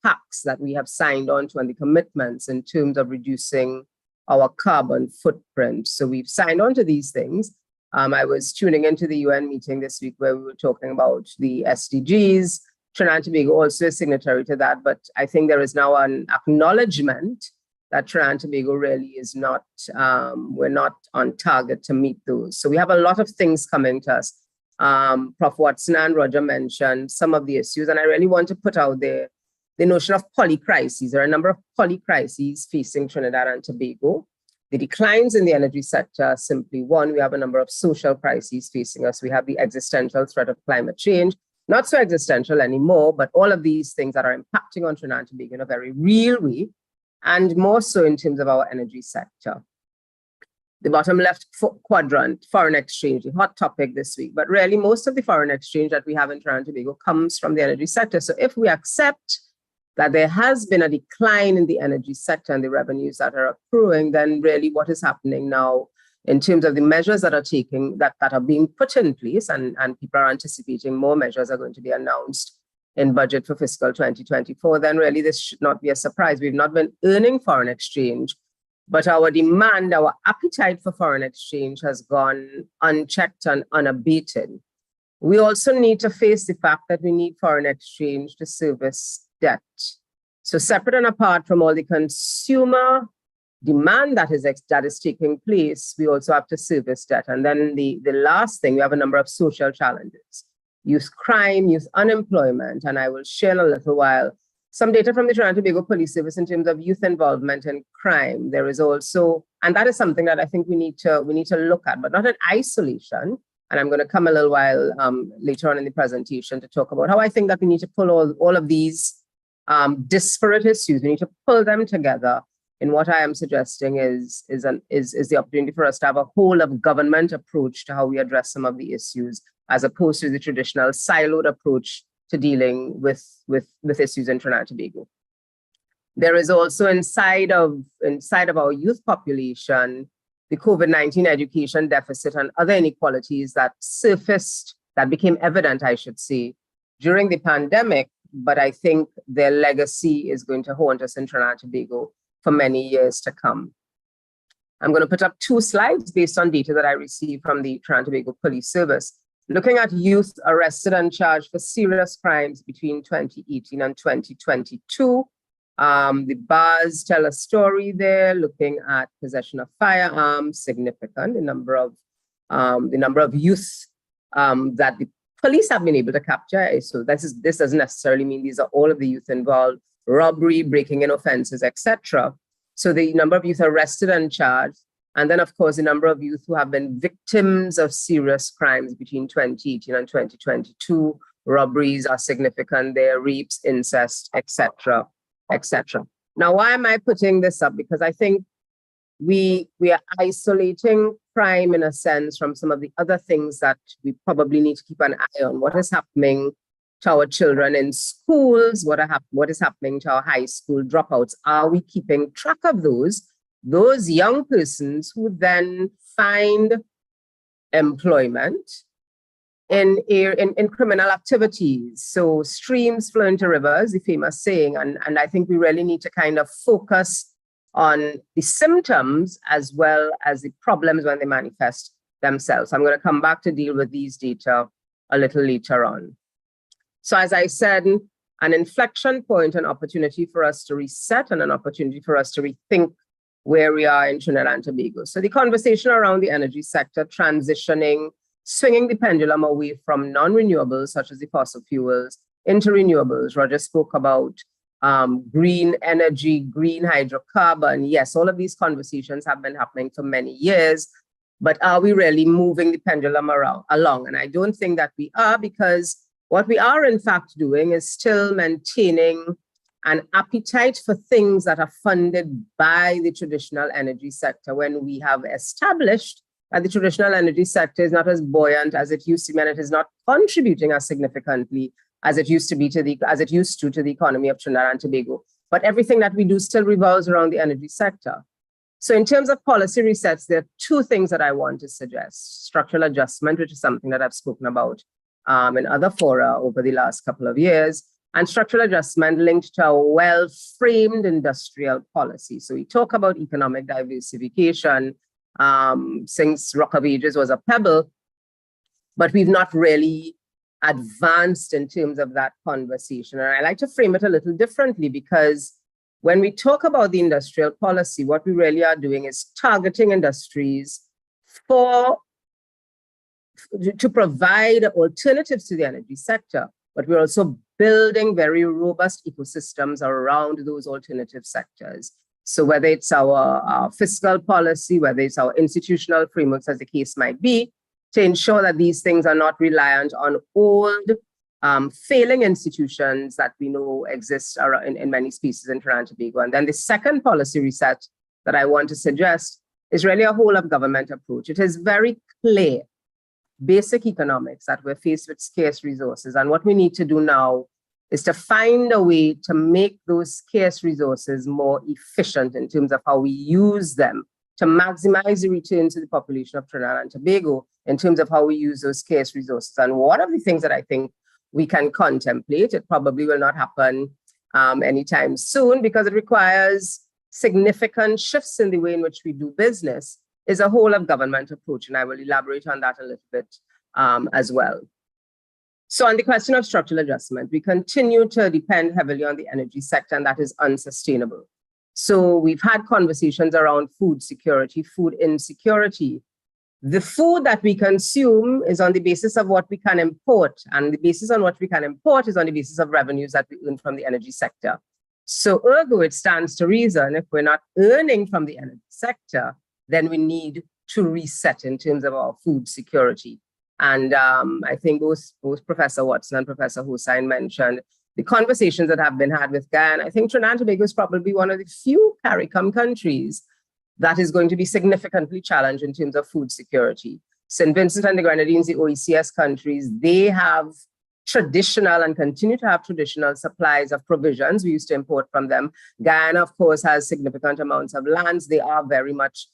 pacts that we have signed on to and the commitments in terms of reducing our carbon footprint. So we've signed on to these things. I was tuning into the UN meeting this week where we were talking about the SDGs. Trinidad and Tobago also is signatory to that, but I think there is now an acknowledgement that Trinidad and Tobago really is not, we're not on target to meet those. So we have a lot of things coming to us. Prof. Watson and Roger mentioned some of the issues, and I really want to put out there the notion of polycrises. There are a number of polycrises facing Trinidad and Tobago. The declines in the energy sector are simply one. We have a number of social crises facing us. We have the existential threat of climate change, not so existential anymore, but all of these things that are impacting on Trinidad and Tobago in a very real way, and more so in terms of our energy sector. The bottom left quadrant, foreign exchange, a hot topic this week, but really most of the foreign exchange that we have in Trinidad and Tobago comes from the energy sector. So if we accept that there has been a decline in the energy sector and the revenues that are accruing, then really what is happening now in terms of the measures that are that are being put in place, and people are anticipating more measures are going to be announced in budget for fiscal 2024, then really this should not be a surprise. We've not been earning foreign exchange, but our demand, our appetite for foreign exchange has gone unchecked and unabated. We also need to face the fact that we need foreign exchange to service debt. So separate and apart from all the consumer demand that is taking place, we also have to service debt. And then the last thing, we have a number of social challenges: youth crime, youth unemployment, and I will share in a little while some data from the Trinidad and Tobago Police Service in terms of youth involvement in crime. There is also, and that is something that I think we need to look at, but not in isolation. And I'm going to come a little while later on in the presentation to talk about how I think that we need to pull all of these disparate issues. We need to pull them together in what I am suggesting is the opportunity for us to have a whole of government approach to how we address some of the issues, as opposed to the traditional siloed approach to dealing with issues in Trinidad and Tobago. There is also inside of our youth population, the COVID-19 education deficit and other inequalities that surfaced, that became evident, I should say, during the pandemic, but I think their legacy is going to haunt us in Trinidad and Tobago for many years to come. I'm going to put up 2 slides based on data that I received from the Trinidad and Tobago Police Service, looking at youth arrested and charged for serious crimes between 2018 and 2022. The bars tell a story there, looking at possession of firearms, significant, the number of youth that the police have been able to capture. So this doesn't necessarily mean these are all of the youth involved: robbery, breaking in offenses, etc. So the number of youth arrested and charged, and then of course the number of youth who have been victims of serious crimes between 2018 and 2022. Robberies are significant there, rapes, incest, etc., etc. Now, why am I putting this up? Because I think we are isolating crime in a sense from some of the other things that we probably need to keep an eye on. What is happening to our children in schools? What is happening to our high school dropouts? Are we keeping track of those young persons who then find employment in criminal activities? So streams flow into rivers, the famous saying, and I think we really need to kind of focus on the symptoms as well as the problems when they manifest themselves. I'm going to come back to deal with these data a little later on. So as I said, an inflection point, an opportunity for us to reset and an opportunity for us to rethink where we are in Trinidad and Tobago. So the conversation around the energy sector transitioning, swinging the pendulum away from non-renewables such as the fossil fuels into renewables. Roger spoke about green energy, green hydrocarbon. Yes, all of these conversations have been happening for many years, but are we really moving the pendulum along? And I don't think that we are, because what we are in fact doing is still maintaining an appetite for things that are funded by the traditional energy sector, when we have established that the traditional energy sector is not as buoyant as it used to be, and it is not contributing as significantly as it used to be to the economy of Trinidad and Tobago. But everything that we do still revolves around the energy sector. So in terms of policy resets, there are 2 things that I want to suggest. Structural adjustment, which is something that I've spoken about in other fora over the last couple of years, and structural adjustment linked to a well-framed industrial policy. So we talk about economic diversification since Rock of Ages was a pebble, but we've not really advanced in terms of that conversation. And I like to frame it a little differently, because when we talk about the industrial policy, what we really are doing is targeting industries to provide alternatives to the energy sector, but we're also building very robust ecosystems around those alternative sectors. So whether it's our fiscal policy, whether it's our institutional frameworks, as the case might be, to ensure that these things are not reliant on old, failing institutions that we know exist in many species in Trinidad and Tobago. And then the second policy reset that I want to suggest is really a whole of government approach. It is very clear, basic economics, that we're faced with scarce resources. And what we need to do now is to find a way to make those scarce resources more efficient in terms of how we use them, to maximize the return to the population of Trinidad and Tobago in terms of how we use those scarce resources. And one of the things that I think we can contemplate, it probably will not happen anytime soon, because it requires significant shifts in the way in which we do business, is a whole of government approach. And I will elaborate on that a little bit as well. So on the question of structural adjustment, we continue to depend heavily on the energy sector, and that is unsustainable. So we've had conversations around food security, food insecurity. The food that we consume is on the basis of what we can import, and the basis on what we can import is on the basis of revenues that we earn from the energy sector. So ergo, it stands to reason, if we're not earning from the energy sector, then we need to reset in terms of our food security. And I think both Professor Watson and Professor Hossain mentioned the conversations that have been had with Guyana. I think Trinidad and Tobago is probably one of the few CARICOM countries that is going to be significantly challenged in terms of food security. St. Vincent and the Grenadines, the OECS countries, they have traditional and continue to have traditional supplies of provisions. We used to import from them. Guyana, of course, has significant amounts of lands. They are very much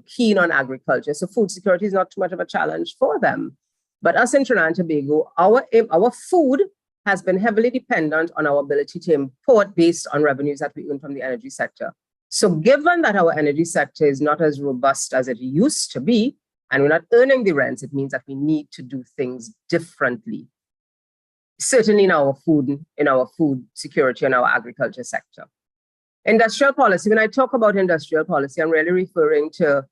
keen on agriculture. So food security is not too much of a challenge for them. But us in Trinidad and Tobago, our food has been heavily dependent on our ability to import based on revenues that we earn from the energy sector. So given that our energy sector is not as robust as it used to be, and we're not earning the rents, it means that we need to do things differently. Certainly in our food security and our agriculture sector. Industrial policy, when I talk about industrial policy, I'm really referring to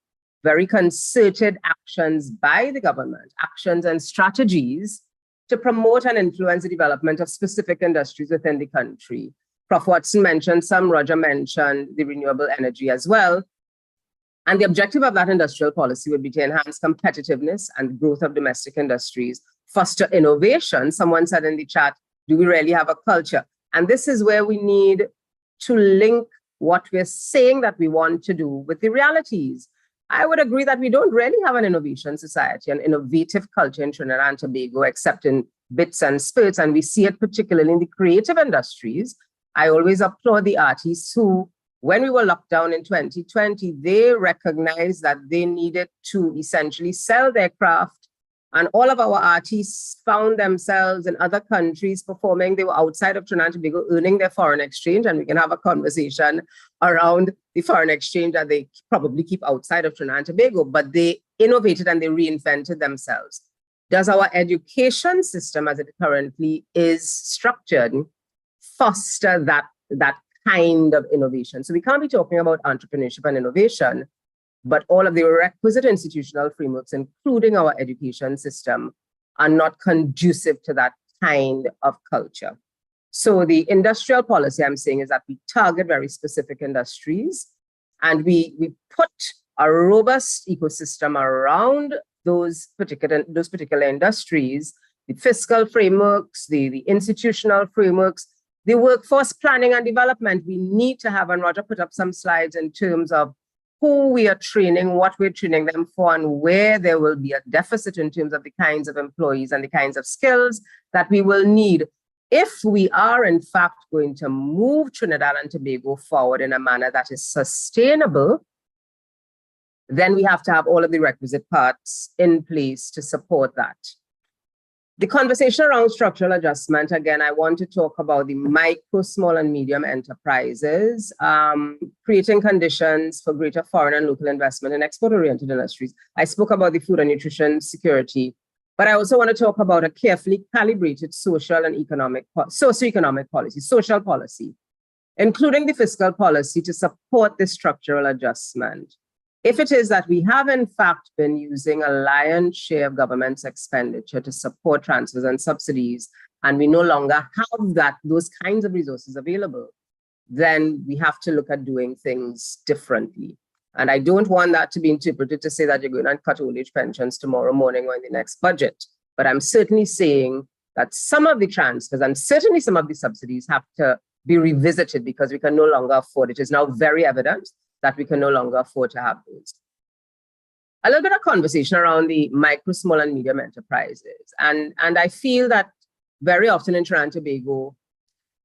very concerted actions by the government, actions and strategies to promote and influence the development of specific industries within the country. Prof. Watson mentioned some, Roger mentioned the renewable energy as well. And the objective of that industrial policy would be to enhance competitiveness and growth of domestic industries, foster innovation. Someone said in the chat, do we really have a culture? And this is where we need to link what we're saying that we want to do with the realities. I would agree that we don't really have an innovation society, an innovative culture in Trinidad and Tobago, except in bits and spurts, and we see it particularly in the creative industries. I always applaud the artists who, when we were locked down in 2020, they recognized that they needed to essentially sell their craft. And all of our artists found themselves in other countries performing. They were outside of Trinidad and Tobago earning their foreign exchange. And we can have a conversation around the foreign exchange that they probably keep outside of Trinidad and Tobago, but they innovated and they reinvented themselves. Does our education system as it currently is structured foster that kind of innovation? So we can't be talking about entrepreneurship and innovation, but all of the requisite institutional frameworks, including our education system, are not conducive to that kind of culture. So the industrial policy I'm saying is that we target very specific industries and we put a robust ecosystem around those particular industries, the fiscal frameworks, the institutional frameworks, the workforce planning and development. We need to have, and Roger put up some slides in terms of who we are training, what we're training them for, and where there will be a deficit in terms of the kinds of employees and the kinds of skills that we will need if we are in fact going to move Trinidad and Tobago forward in a manner that is sustainable. Then we have to have all of the requisite parts in place to support that. The conversation around structural adjustment, again, I want to talk about the micro, small, and medium enterprises, creating conditions for greater foreign and local investment in export-oriented industries. I spoke about the food and nutrition security, but I also want to talk about a carefully calibrated social and socioeconomic policy, social policy, including the fiscal policy to support this structural adjustment. If it is that we have in fact been using a lion's share of government's expenditure to support transfers and subsidies, and we no longer have those kinds of resources available, then we have to look at doing things differently. And I don't want that to be interpreted to say that you're going to cut old age pensions tomorrow morning or in the next budget. But I'm certainly saying that some of the transfers and certainly some of the subsidies have to be revisited because we can no longer afford it. It is now very evident that we can no longer afford to have those. A little bit of conversation around the micro, small, and medium enterprises. And I feel that very often in Trinidad and Tobago,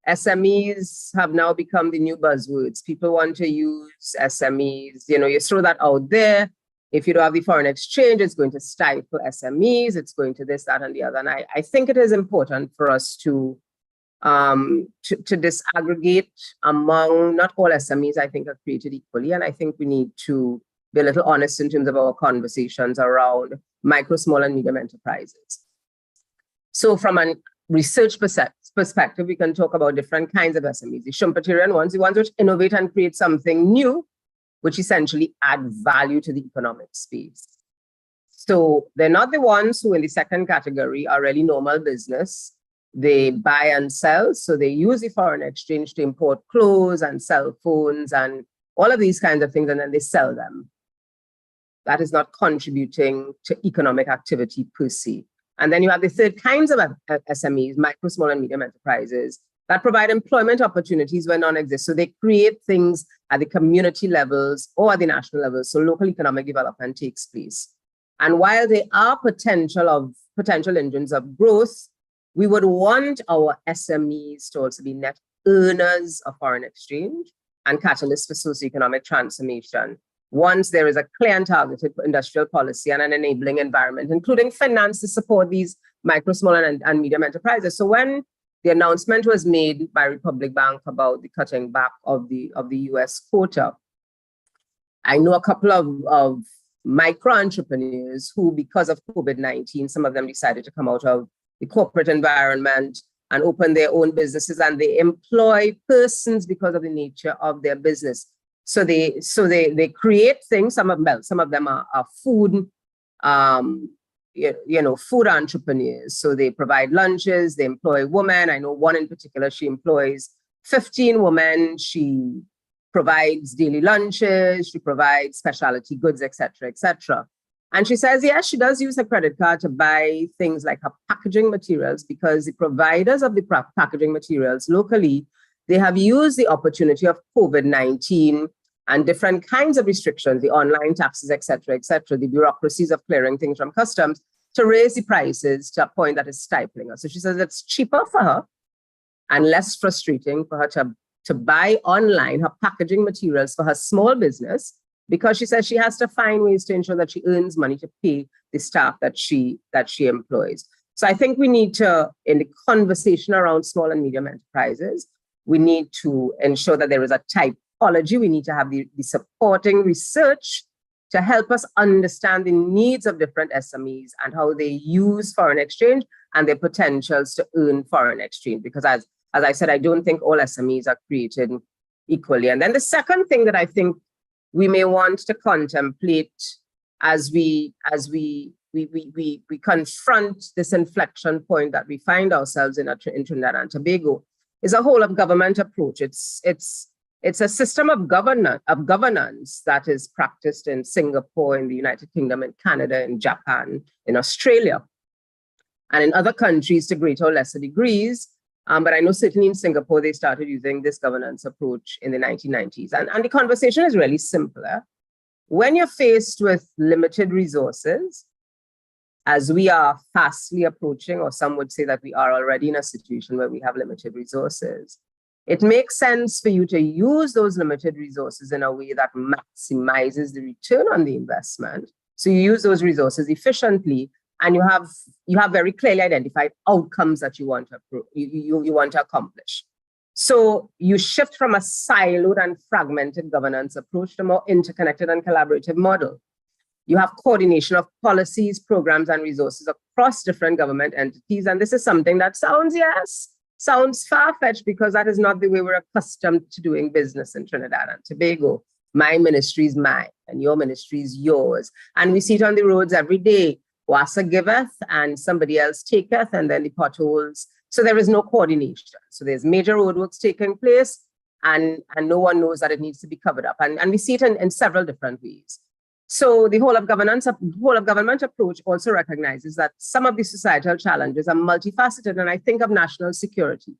SMEs have now become the new buzzwords. People want to use SMEs. You know, you throw that out there. If you don't have the foreign exchange, it's going to stifle SMEs. It's going to this, that, and the other. And I think it is important for us to disaggregate among not all SMEs, I think, are created equally. And I think we need to be a little honest in terms of our conversations around micro, small, and medium enterprises. So from a research perspective, we can talk about different kinds of SMEs. The Schumpeterian ones, the ones which innovate and create something new, which essentially add value to the economic space. So they're not the ones who in the second category are really normal business. They buy and sell. So they use the foreign exchange to import clothes and cell phones and all of these kinds of things, and then they sell them. That is not contributing to economic activity per se. And then you have the third kinds of SMEs, micro, small, and medium enterprises, that provide employment opportunities where none exist. So they create things at the community levels or at the national level. So local economic development takes place. And while they are potential engines of growth, we would want our SMEs to also be net earners of foreign exchange and catalysts for socioeconomic transformation. Once there is a clear and targeted industrial policy and an enabling environment, including finance to support these micro, small, and medium enterprises. So when the announcement was made by Republic Bank about the cutting back of the US quota, I know a couple of micro entrepreneurs who, because of COVID-19, some of them decided to come out of the corporate environment and open their own businesses, and they employ persons because of the nature of their business. So they create things. Some of them are food, food entrepreneurs. So they provide lunches. They employ women. I know one in particular. She employs 15 women. She provides daily lunches. She provides specialty goods, etc., etc. And she says, yes, she does use her credit card to buy things like her packaging materials, because the providers of the packaging materials locally, they have used the opportunity of COVID-19 and different kinds of restrictions, the online taxes, et cetera, the bureaucracies of clearing things from customs, to raise the prices to a point that is stifling her. So she says it's cheaper for her and less frustrating for her to buy online her packaging materials for her small business, because she says she has to find ways to ensure that she earns money to pay the staff that she employs. So I think we need to, in the conversation around small and medium enterprises, we need to ensure that there is a typology. We need to have the supporting research to help us understand the needs of different SMEs and how they use foreign exchange and their potentials to earn foreign exchange. Because as I said, I don't think all SMEs are created equally. And then the second thing that I think we may want to contemplate as we confront this inflection point that we find ourselves in Trinidad and Tobago is a whole of government approach. It's a system of governance that is practiced in Singapore, in the United Kingdom, in Canada, in Japan, in Australia, and in other countries to greater or lesser degrees. But I know certainly in Singapore, they started using this governance approach in the 1990s. And the conversation is really simpler. When you're faced with limited resources, as we are fastly approaching, or some would say that we are already in a situation where we have limited resources, it makes sense for you to use those limited resources in a way that maximizes the return on the investment. So you use those resources efficiently, and you have very clearly identified outcomes that you want to accomplish. So you shift from a siloed and fragmented governance approach to a more interconnected and collaborative model. You have coordination of policies, programs, and resources across different government entities. And this is something that sounds far-fetched, because that is not the way we're accustomed to doing business in Trinidad and Tobago. My ministry is mine, and your ministry is yours. And we see it on the roads every day. Wassa giveth, and somebody else taketh, and then the potholes. So there is no coordination. So there's major roadworks taking place, and no one knows that it needs to be covered up. And we see it in several different ways. So the whole of government approach also recognizes that some of the societal challenges are multifaceted. And I think of national security.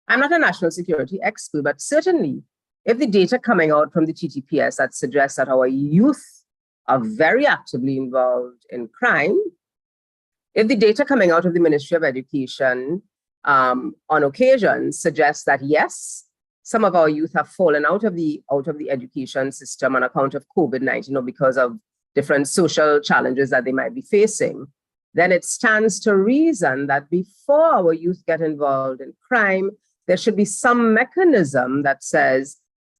I'm not a national security expert, but certainly if the data coming out from the TTPS that suggests that our youth are very actively involved in crime, if the data coming out of the Ministry of Education on occasion suggests that, yes, some of our youth have fallen out of the education system on account of COVID-19 or because of different social challenges that they might be facing, then it stands to reason that before our youth get involved in crime, there should be some mechanism that says,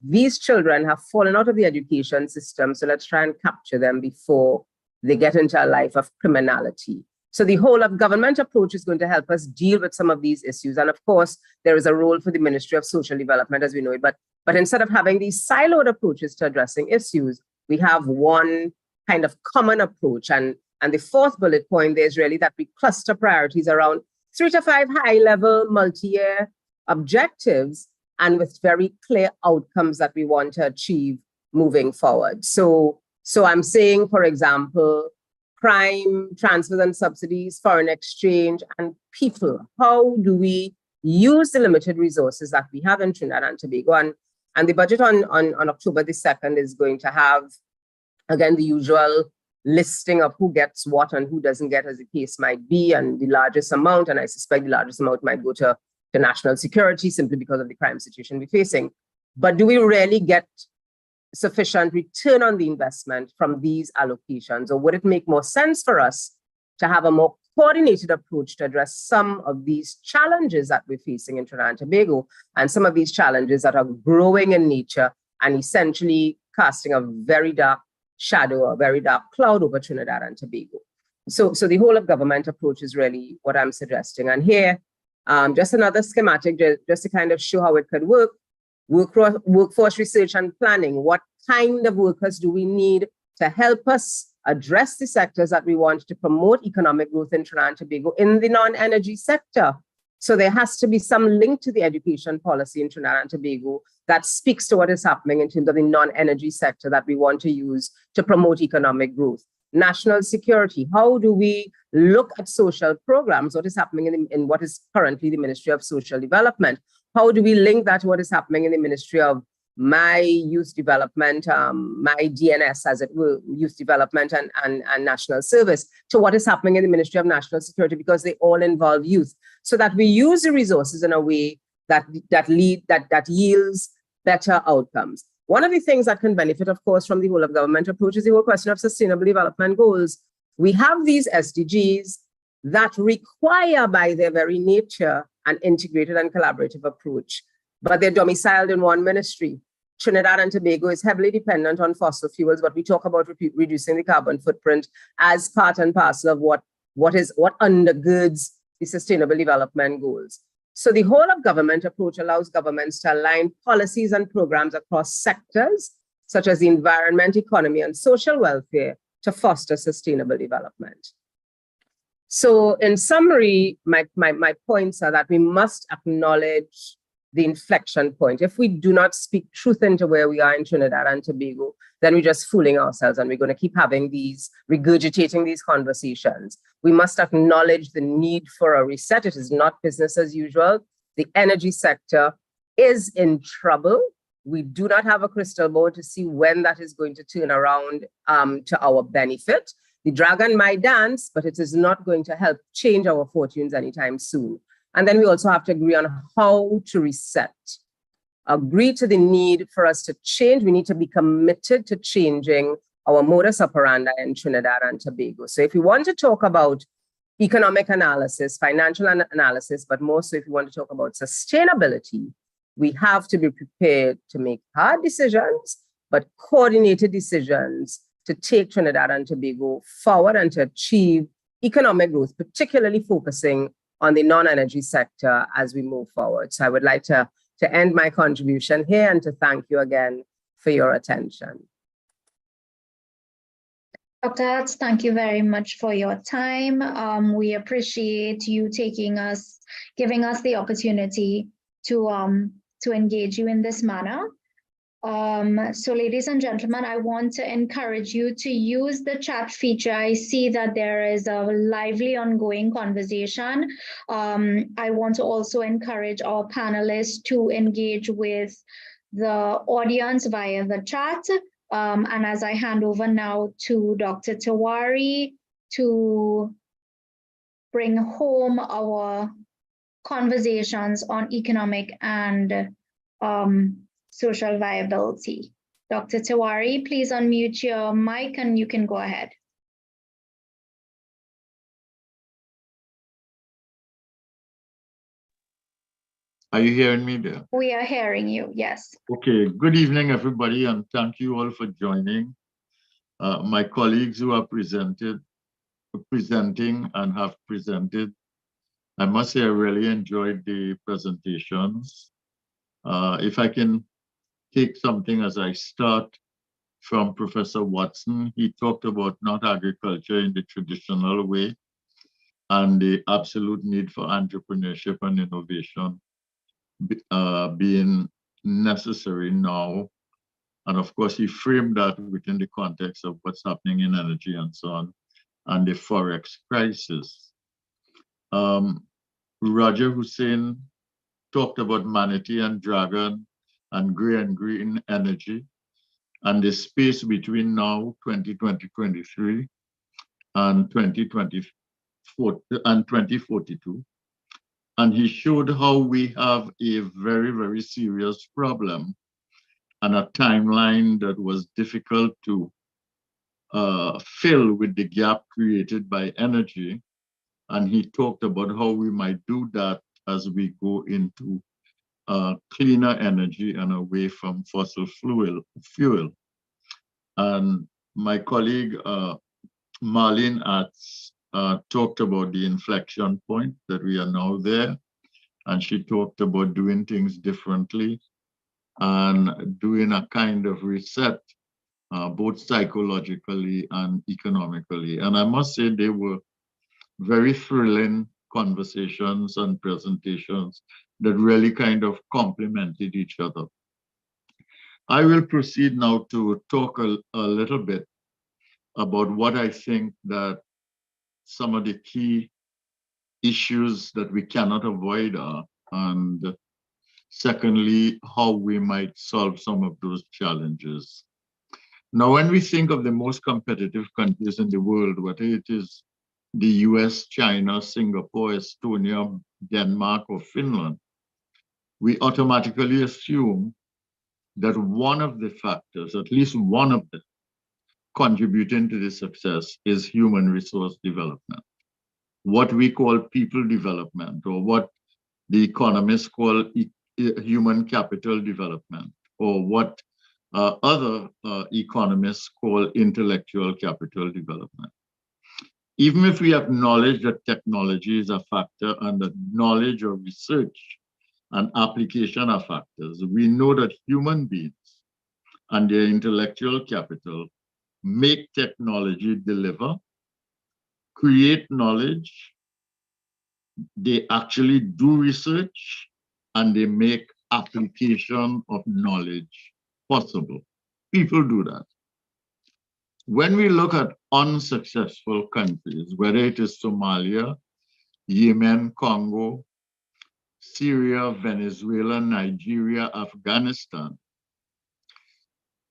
these children have fallen out of the education system, so let's try and capture them before they get into a life of criminality. So the whole of government approach is going to help us deal with some of these issues. And of course, there is a role for the Ministry of Social Development as we know it. But instead of having these siloed approaches to addressing issues, we have one kind of common approach. And the fourth bullet point there is really that we cluster priorities around 3 to 5 high-level multi-year objectives and with very clear outcomes that we want to achieve moving forward. So I'm saying, for example, crime, transfers and subsidies, foreign exchange, and people. How do we use the limited resources that we have in Trinidad and Tobago? And the budget on October the 2nd is going to have, again, the usual listing of who gets what and who doesn't get, as the case might be, and the largest amount, and I suspect the largest amount might go to national security simply because of the crime situation we're facing. But do we really get sufficient return on the investment from these allocations? Or would it make more sense for us to have a more coordinated approach to address some of these challenges that we're facing in Trinidad and Tobago, and some of these challenges that are growing in nature and essentially casting a very dark shadow, a very dark cloud over Trinidad and Tobago? So the whole of government approach is really what I'm suggesting. And here, just another schematic, just to kind of show how it could work. Workforce research and planning. What kind of workers do we need to help us address the sectors that we want to promote economic growth in Trinidad and Tobago in the non-energy sector? So there has to be some link to the education policy in Trinidad and Tobago that speaks to what is happening in terms of the non-energy sector that we want to use to promote economic growth. National security. How do we look at social programs? What is happening in what is currently the Ministry of Social Development? How do we link that to what is happening in the Ministry of my youth development, my DNS, as it were, youth development and national service, to what is happening in the Ministry of National Security, because they all involve youth, so that we use the resources in a way that yields better outcomes. One of the things that can benefit, of course, from the whole of government approach is the whole question of sustainable development goals. We have these SDGs that require, by their very nature, an integrated and collaborative approach, but they're domiciled in one ministry. Trinidad and Tobago is heavily dependent on fossil fuels, but we talk about reducing the carbon footprint as part and parcel of what undergirds the sustainable development goals. So the whole of government approach allows governments to align policies and programs across sectors, such as the environment, economy, and social welfare, to foster sustainable development. So in summary, my points are that we must acknowledge the inflection point. If we do not speak truth into where we are in Trinidad and Tobago, then we're just fooling ourselves, and we're going to keep regurgitating these conversations. We must acknowledge the need for a reset. It is not business as usual. The energy sector is in trouble. We do not have a crystal ball to see when that is going to turn around to our benefit. The dragon might dance, but it is not going to help change our fortunes anytime soon. And then we also have to agree on how to reset. Agree to the need for us to change. We need to be committed to changing our modus operandi in Trinidad and Tobago. So if we want to talk about economic analysis, financial analysis, but more so if we want to talk about sustainability, we have to be prepared to make hard decisions, but coordinated decisions to take Trinidad and Tobago forward and to achieve economic growth, particularly focusing on the non-energy sector as we move forward. So I would like to end my contribution here and to thank you again for your attention. Dr. Hatz, thank you very much for your time. We appreciate you giving us the opportunity to engage you in this manner. So ladies and gentlemen, I want to encourage you to use the chat feature. I see that there is a lively ongoing conversation. I want to also encourage our panelists to engage with the audience via the chat. And as I hand over now to Dr. Tiwari to bring home our conversations on economic and social viability. Dr. Tiwari, please unmute your mic and you can go ahead. Are you hearing me there? We are hearing you, yes. Okay, good evening, everybody, and thank you all for joining. My colleagues who have presented presenting and have presented. I must say I really enjoyed the presentations. If I can take something as I start from Professor Watson, he talked about not agriculture in the traditional way and the absolute need for entrepreneurship and innovation being necessary now. And of course, he framed that within the context of what's happening in energy and so on, and the Forex crisis. Roger Hussein talked about manatee and dragon and green energy and the space between now, 2023, and 2024 and 2042. And he showed how we have a very, very serious problem and a timeline that was difficult to fill with the gap created by energy. And he talked about how we might do that as we go into cleaner energy and away from fossil fuel. And my colleague, Marlene Atz, talked about the inflection point that we are now there. And she talked about doing things differently and doing a kind of reset, both psychologically and economically. And I must say they were very thrilling conversations and presentations that really kind of complemented each other. I will proceed now to talk a little bit about what I think that some of the key issues that we cannot avoid are, and secondly, how we might solve some of those challenges. Now, when we think of the most competitive countries in the world, whether it is the US, China, Singapore, Estonia, Denmark, or Finland, we automatically assume that one of the factors, at least one of them, contributing to the success is human resource development, what we call people development, or what the economists call human capital development, or what other economists call intellectual capital development. Even if we acknowledge that technology is a factor and that knowledge or research and application are factors, we know that human beings and their intellectual capital make technology deliver, create knowledge, they actually do research, and they make application of knowledge possible. People do that. When we look at unsuccessful countries, whether it is Somalia, Yemen, Congo, Syria, Venezuela, Nigeria, Afghanistan,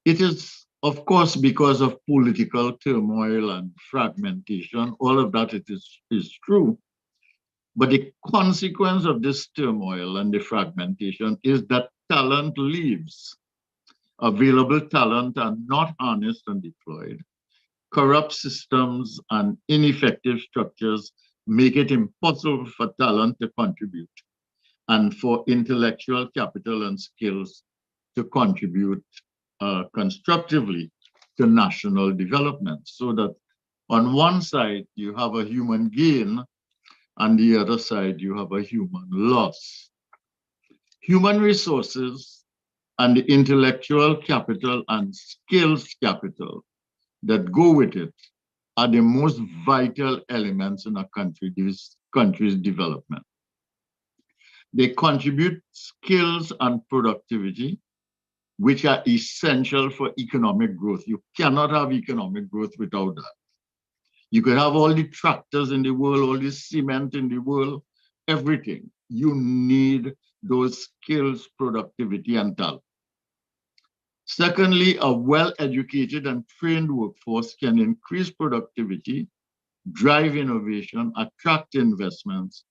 it is, of course, because of political turmoil and fragmentation. All of that is true. But the consequence of this turmoil and the fragmentation is that talent leaves. Available talent are not harnessed and deployed. Corrupt systems and ineffective structures make it impossible for talent to contribute and for intellectual capital and skills to contribute constructively to national development. So that on one side, you have a human gain, and the other side, you have a human loss. Human resources and the intellectual capital and skills capital that go with it are the most vital elements in a country's development. They contribute skills and productivity, which are essential for economic growth. You cannot have economic growth without that. You could have all the tractors in the world, all the cement in the world, everything. You need those skills, productivity, and talent. Secondly, a well-educated and trained workforce can increase productivity, drive innovation, attract investments,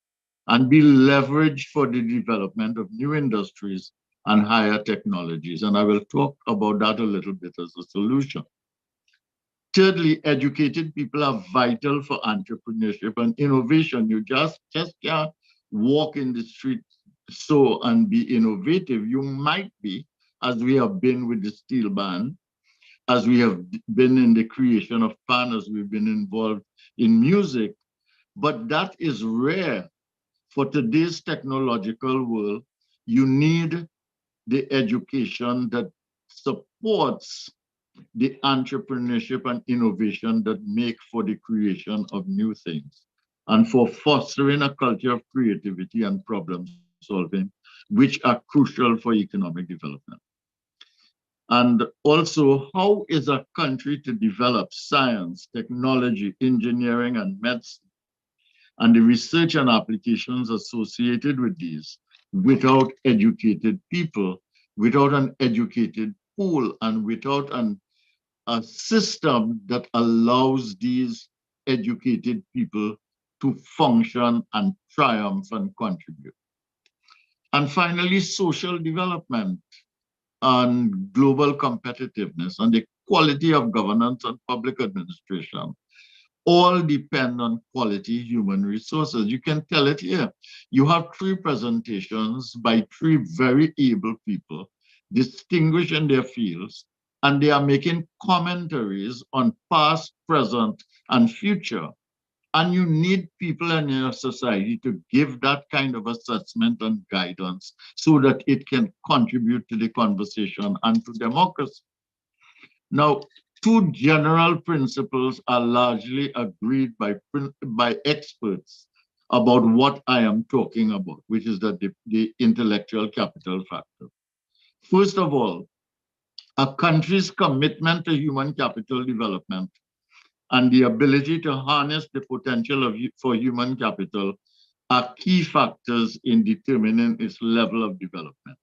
and be leveraged for the development of new industries and higher technologies. And I will talk about that a little bit as a solution. Thirdly, educated people are vital for entrepreneurship and innovation. You just can't walk in the street and be innovative. You might be, as we have been with the steel ban, as we have been in the creation of pan, as we've been involved in music, but that is rare. For today's technological world, you need the education that supports the entrepreneurship and innovation that make for the creation of new things and for fostering a culture of creativity and problem solving, which are crucial for economic development. And also, how is a country to develop science, technology, engineering, and medicine, and the research and applications associated with these without educated people, without an educated pool, and without a system that allows these educated people to function and triumph and contribute. And finally, social development and global competitiveness and the quality of governance and public administration all depend on quality human resources. You can tell it here. You have 3 presentations by 3 very able people, distinguished in their fields, and they are making commentaries on past, present, and future. And you need people in your society to give that kind of assessment and guidance so that it can contribute to the conversation and to democracy. Now, 2 general principles are largely agreed by experts about what I am talking about, which is the intellectual capital factor. First of all, a country's commitment to human capital development and the ability to harness the potential for human capital are key factors in determining its level of development.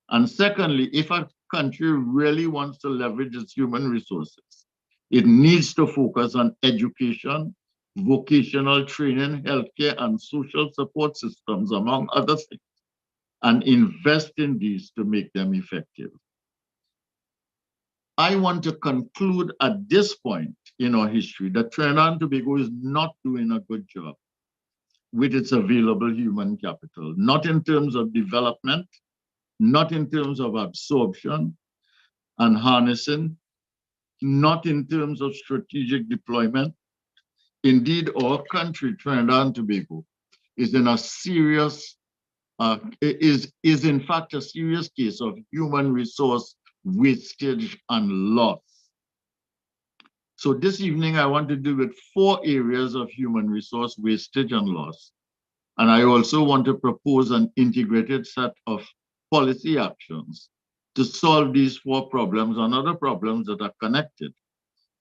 And secondly, if a country really wants to leverage its human resources, it needs to focus on education, vocational training, healthcare, and social support systems, among other things, and invest in these to make them effective. I want to conclude at this point in our history that Trinidad and Tobago is not doing a good job with its available human capital, not in terms of development, not in terms of absorption and harnessing, not in terms of strategic deployment. Indeed, our country, Trinidad and Tobago, is in a serious, is in fact a serious case of human resource wastage and loss. So this evening, I want to deal with 4 areas of human resource wastage and loss. And I also want to propose an integrated set of policy actions to solve these 4 problems and other problems that are connected,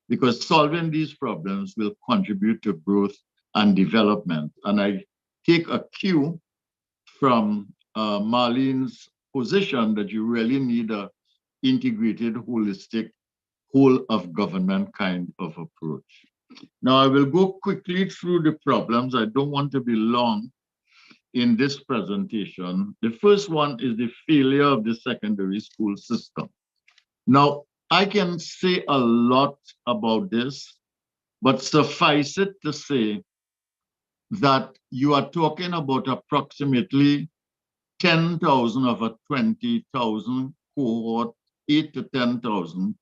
because solving these problems will contribute to growth and development. And I take a cue from Marlene's position that you really need a integrated, holistic, whole of government kind of approach. Now, I will go quickly through the problems. I don't want to be long in this presentation. The first one is the failure of the secondary school system. Now, I can say a lot about this, but suffice it to say that you are talking about approximately 10,000 of a 20,000 cohort, 8 to 10,000,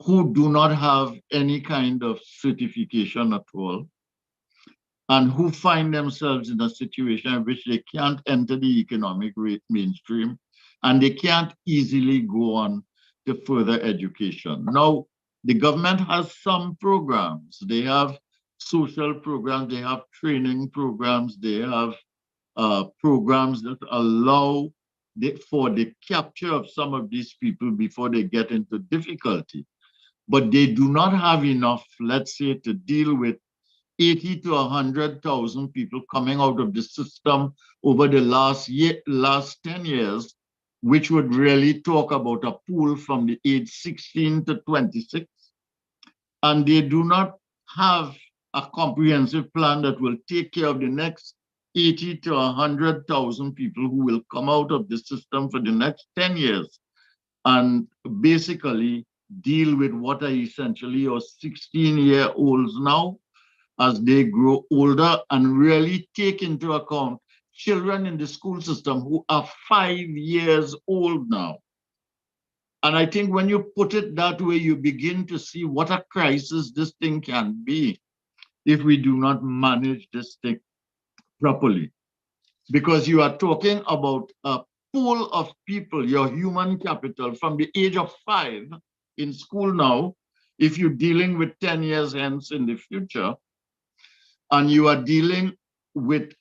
who do not have any kind of certification at all, and who find themselves in a situation in which they can't enter the economic mainstream, and they can't easily go on to further education. Now, the government has some programs. They have social programs, they have training programs, they have programs that allow for the capture of some of these people before they get into difficulty. But they do not have enough, let's say, to deal with 80 to 100,000 people coming out of the system over the last 10 years, which would really talk about a pool from the age 16 to 26. And they do not have a comprehensive plan that will take care of the next 80 to 100,000 people who will come out of the system for the next 10 years and basically deal with what are essentially your 16-year-olds now as they grow older, and really take into account children in the school system who are 5 years old now. And I think when you put it that way, you begin to see what a crisis this thing can be if we do not manage this thing properly. Because you are talking about a pool of people, your human capital from the age of 5 in school now, if you're dealing with 10 years hence in the future, and you are dealing with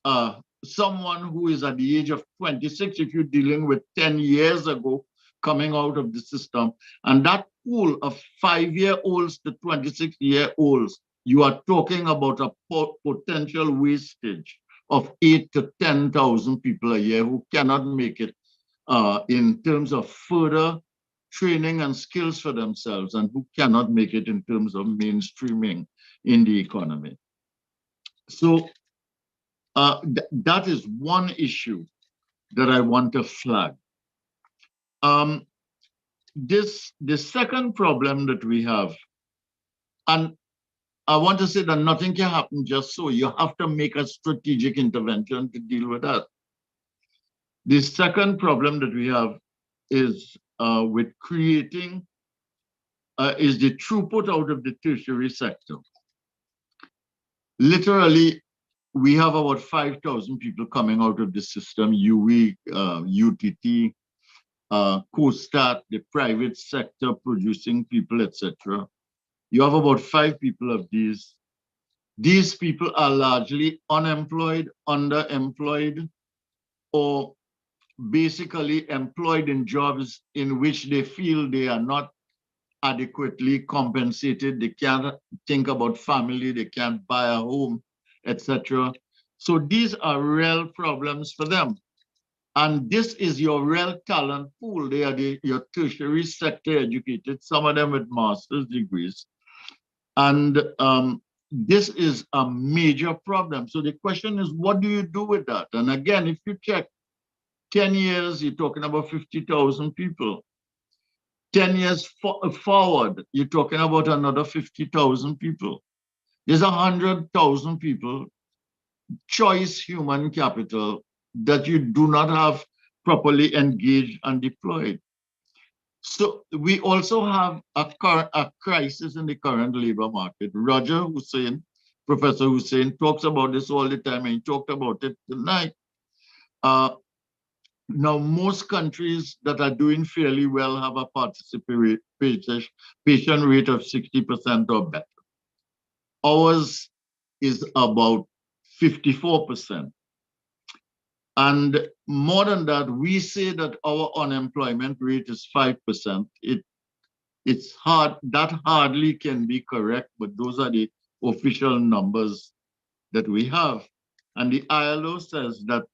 someone who is at the age of 26, if you're dealing with 10 years ago coming out of the system, and that pool of 5-year-olds to 26-year-olds, you are talking about a potential wastage of 8 to 10,000 people a year who cannot make it in terms of further training and skills for themselves, and who cannot make it in terms of mainstreaming in the economy. So that is one issue that I want to flag. The second problem that we have, and I want to say that nothing can happen just so. You have to make a strategic intervention to deal with that. The second problem that we have is with creating, is the throughput out of the tertiary sector. Literally, we have about 5,000 people coming out of the system, UE, UTT, COSTAT, the private sector producing people, etc. You have about 5 people of these. These people are largely unemployed, underemployed, or basically employed in jobs in which they feel they are not adequately compensated. They can't think about family, they can't buy a home, etc. So these are real problems for them. And this is your real talent pool. They are your tertiary sector educated, some of them with master's degrees. And this is a major problem. So the question is, what do you do with that? And again, if you check 10 years, you're talking about 50,000 people. 10 years forward, you're talking about another 50,000 people. There's 100,000 people, choice human capital, that you do not have properly engaged and deployed. So we also have a crisis in the current labor market. Roger Hussein, Professor Hussein, talks about this all the time, and he talked about it tonight. Now, most countries that are doing fairly well have a participation rate of 60% or better. Ours is about 54%. And more than that, we say that our unemployment rate is 5%. It's hard, that hardly can be correct, but those are the official numbers that we have. And the ILO says that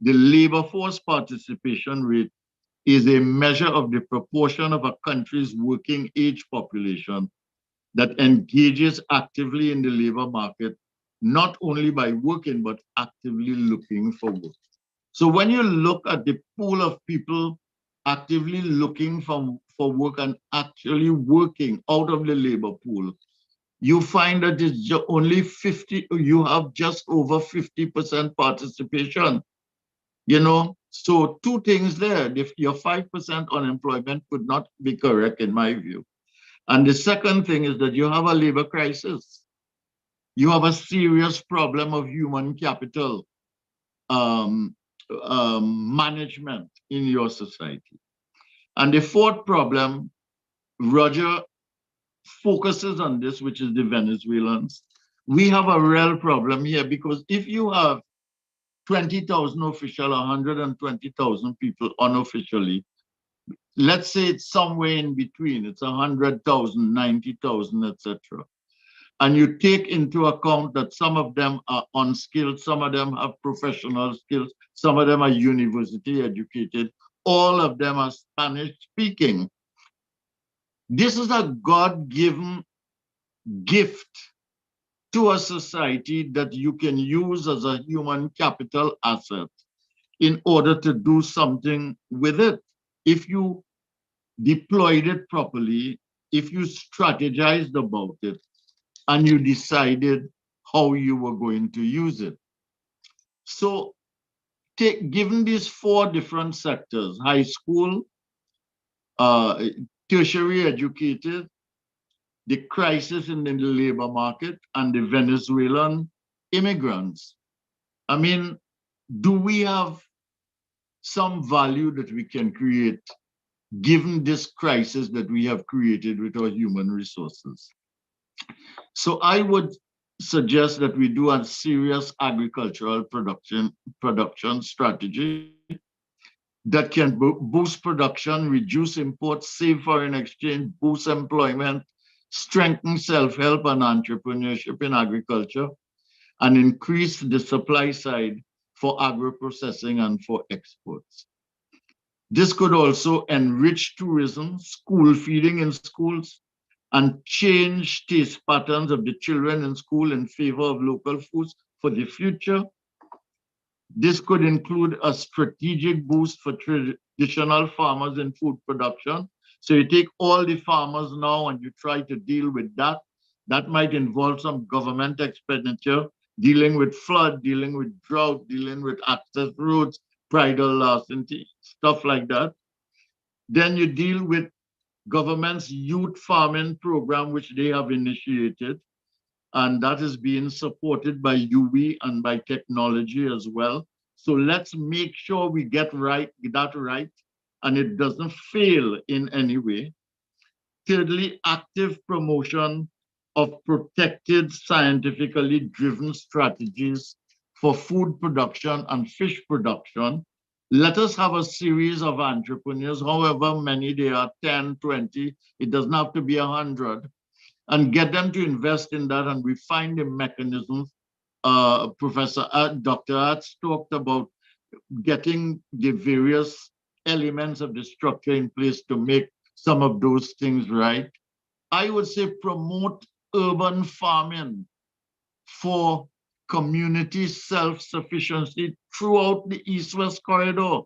the labor force participation rate is a measure of the proportion of a country's working age population that engages actively in the labor market, not only by working, but actively looking for work. So when you look at the pool of people actively looking for work and actually working out of the labor pool, you find that it's only 50, you have just over 50% participation. You know, so two things there. If your 5% unemployment could not be correct in my view. And the second thing is that you have a labor crisis. You have a serious problem of human capital management in your society. And the fourth problem, Roger focuses on this, which is the Venezuelans. We have a real problem here because if you have 20,000 official, 120,000 people unofficially, let's say it's somewhere in between, it's 100,000, 90,000, etc. And you take into account that some of them are unskilled, some of them have professional skills, some of them are university educated, all of them are Spanish speaking. This is a God-given gift to a society that you can use as a human capital asset in order to do something with it. If you deployed it properly, if you strategized about it, and you decided how you were going to use it. So given these 4 different sectors, high school, tertiary educated, the crisis in the labor market, and the Venezuelan immigrants. I mean, do we have some value that we can create given this crisis that we have created with our human resources? So I would suggest that we do a serious agricultural production strategy that can boost production, reduce imports, save foreign exchange, boost employment, strengthen self-help and entrepreneurship in agriculture, and increase the supply side for agro-processing and for exports. This could also enrich tourism, school feeding in schools, and change taste patterns of the children in school in favor of local foods for the future. This could include a strategic boost for traditional farmers in food production. So you take all the farmers now and you try to deal with that. That might involve some government expenditure, dealing with flood, dealing with drought, dealing with access roads, bridal larceny, stuff like that. Then you deal with government's youth farming program, which they have initiated. And that is being supported by UWI and by technology as well. So let's make sure we get that right, and it doesn't fail in any way. Thirdly, active promotion of protected, scientifically driven strategies for food production and fish production. Let us have a series of entrepreneurs, however many they are, 10, 20, it doesn't have to be 100, and get them to invest in that, and we find the mechanisms. Dr. Arts talked about getting the various elements of the structure in place to make some of those things right. I would say promote urban farming for community self-sufficiency throughout the East-West corridor,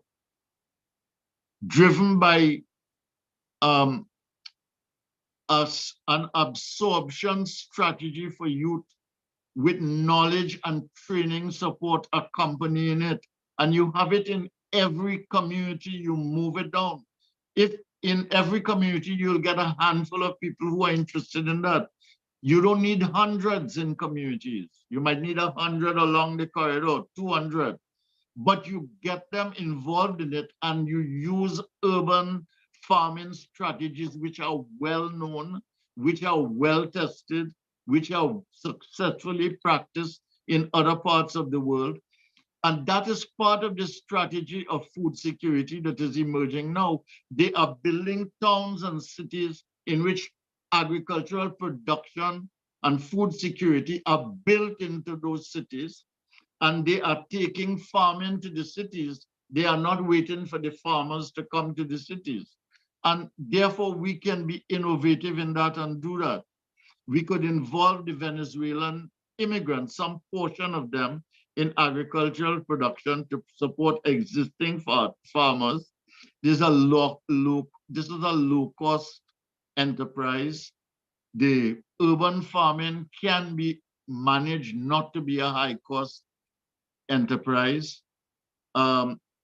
driven by an absorption strategy for youth with knowledge and training support accompanying it. And you have it in every community, you move it down. If in every community, you'll get a handful of people who are interested in that. You don't need hundreds in communities. You might need 100 along the corridor, 200, but you get them involved in it and you use urban farming strategies which are well known, which are well tested, which are successfully practiced in other parts of the world. And that is part of the strategy of food security that is emerging now. They are building towns and cities in which agricultural production and food security are built into those cities, and they are taking farming to the cities. They are not waiting for the farmers to come to the cities. And therefore, we can be innovative in that and do that. We could involve the Venezuelan immigrants, some portion of them, in agricultural production to support existing farmers. This is a low-cost enterprise. The urban farming can be managed not to be a high-cost enterprise.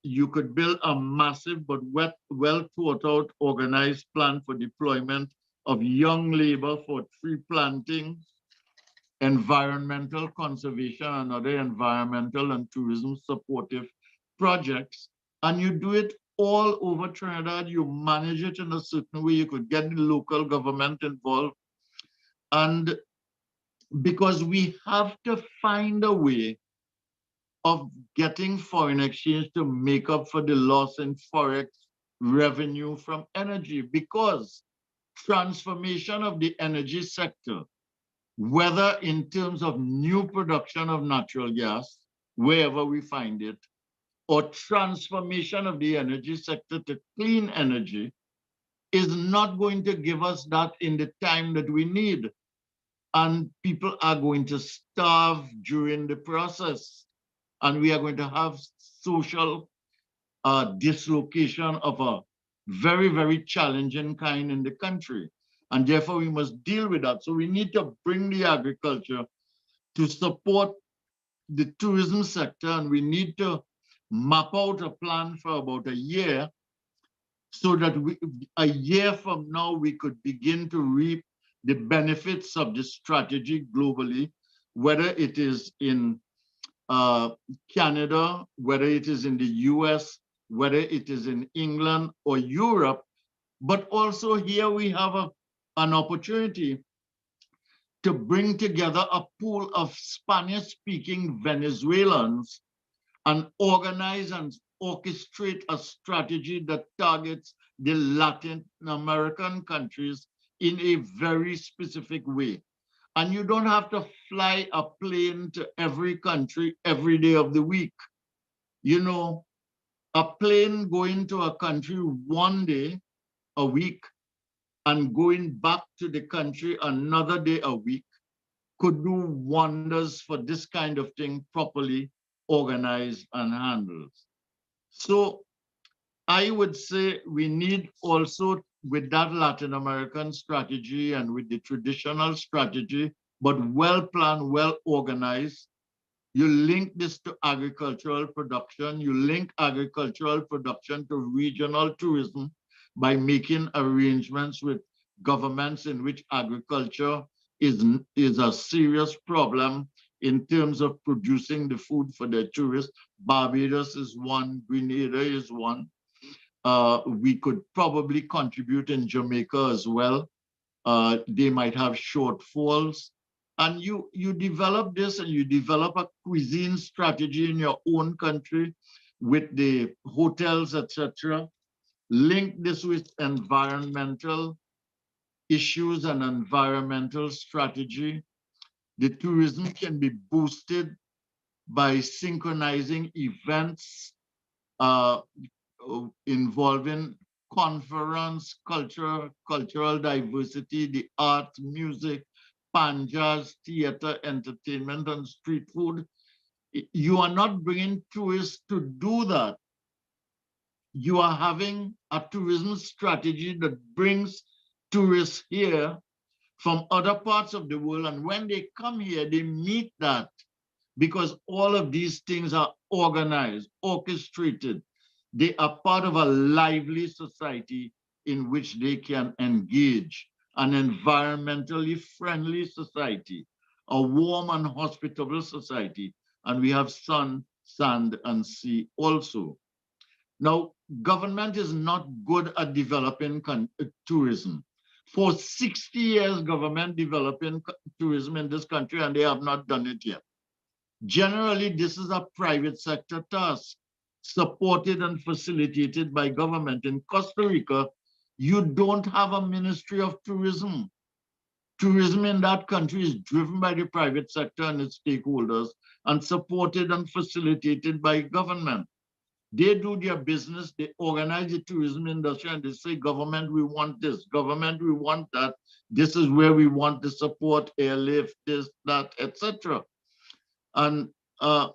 You could build a massive but well thought out, organized plan for deployment of young labor for tree planting, environmental conservation, and other environmental and tourism supportive projects. And you do it all over Trinidad. You manage it in a certain way. You could get the local government involved. And because we have to find a way of getting foreign exchange to make up for the loss in forex revenue from energy, because transformation of the energy sector, whether in terms of new production of natural gas, wherever we find it, or transformation of the energy sector to clean energy, is not going to give us that in the time that we need. And people are going to starve during the process. And we are going to have social dislocation of a very, very challenging kind in the country. And therefore, we must deal with that. So we need to bring the agriculture to support the tourism sector, and we need to map out a plan for about a year so that a year from now, we could begin to reap the benefits of this strategy globally, whether it is in Canada, whether it is in the US, whether it is in England or Europe, but also here we have an opportunity to bring together a pool of Spanish-speaking Venezuelans and organize and orchestrate a strategy that targets the Latin American countries in a very specific way. And you don't have to fly a plane to every country every day of the week. You know, a plane going to a country one day a week and going back to the country another day a week could do wonders for this kind of thing properly organized and handled. So I would say we need also, with that Latin American strategy and with the traditional strategy, but well planned, well organized, you link this to agricultural production, you link agricultural production to regional tourism by making arrangements with governments in which agriculture is a serious problem in terms of producing the food for their tourists. Barbados is one, Grenada is one. We could probably contribute in Jamaica as well. They might have shortfalls. And you develop this and you develop a cuisine strategy in your own country with the hotels, etc. Link this with environmental issues and environmental strategy. The tourism can be boosted by synchronizing events involving conference, cultural diversity, the arts, music, panjas, theater, entertainment, and street food. You are not bringing tourists to do that. You are having a tourism strategy that brings tourists here from other parts of the world. And when they come here, they meet that because all of these things are organized, orchestrated. They are part of a lively society in which they can engage, an environmentally friendly society, a warm and hospitable society. And we have sun, sand, and sea also. Now, government is not good at developing tourism. For 60 years, government developing tourism in this country, and they have not done it yet. Generally, this is a private sector task, supported and facilitated by government. In Costa Rica, you don't have a Ministry of Tourism. Tourism in that country is driven by the private sector and its stakeholders and supported and facilitated by government. They do their business, they organize the tourism industry and they say, government, we want this, government, we want that. This is where we want to support airlift, this, that, etc. And the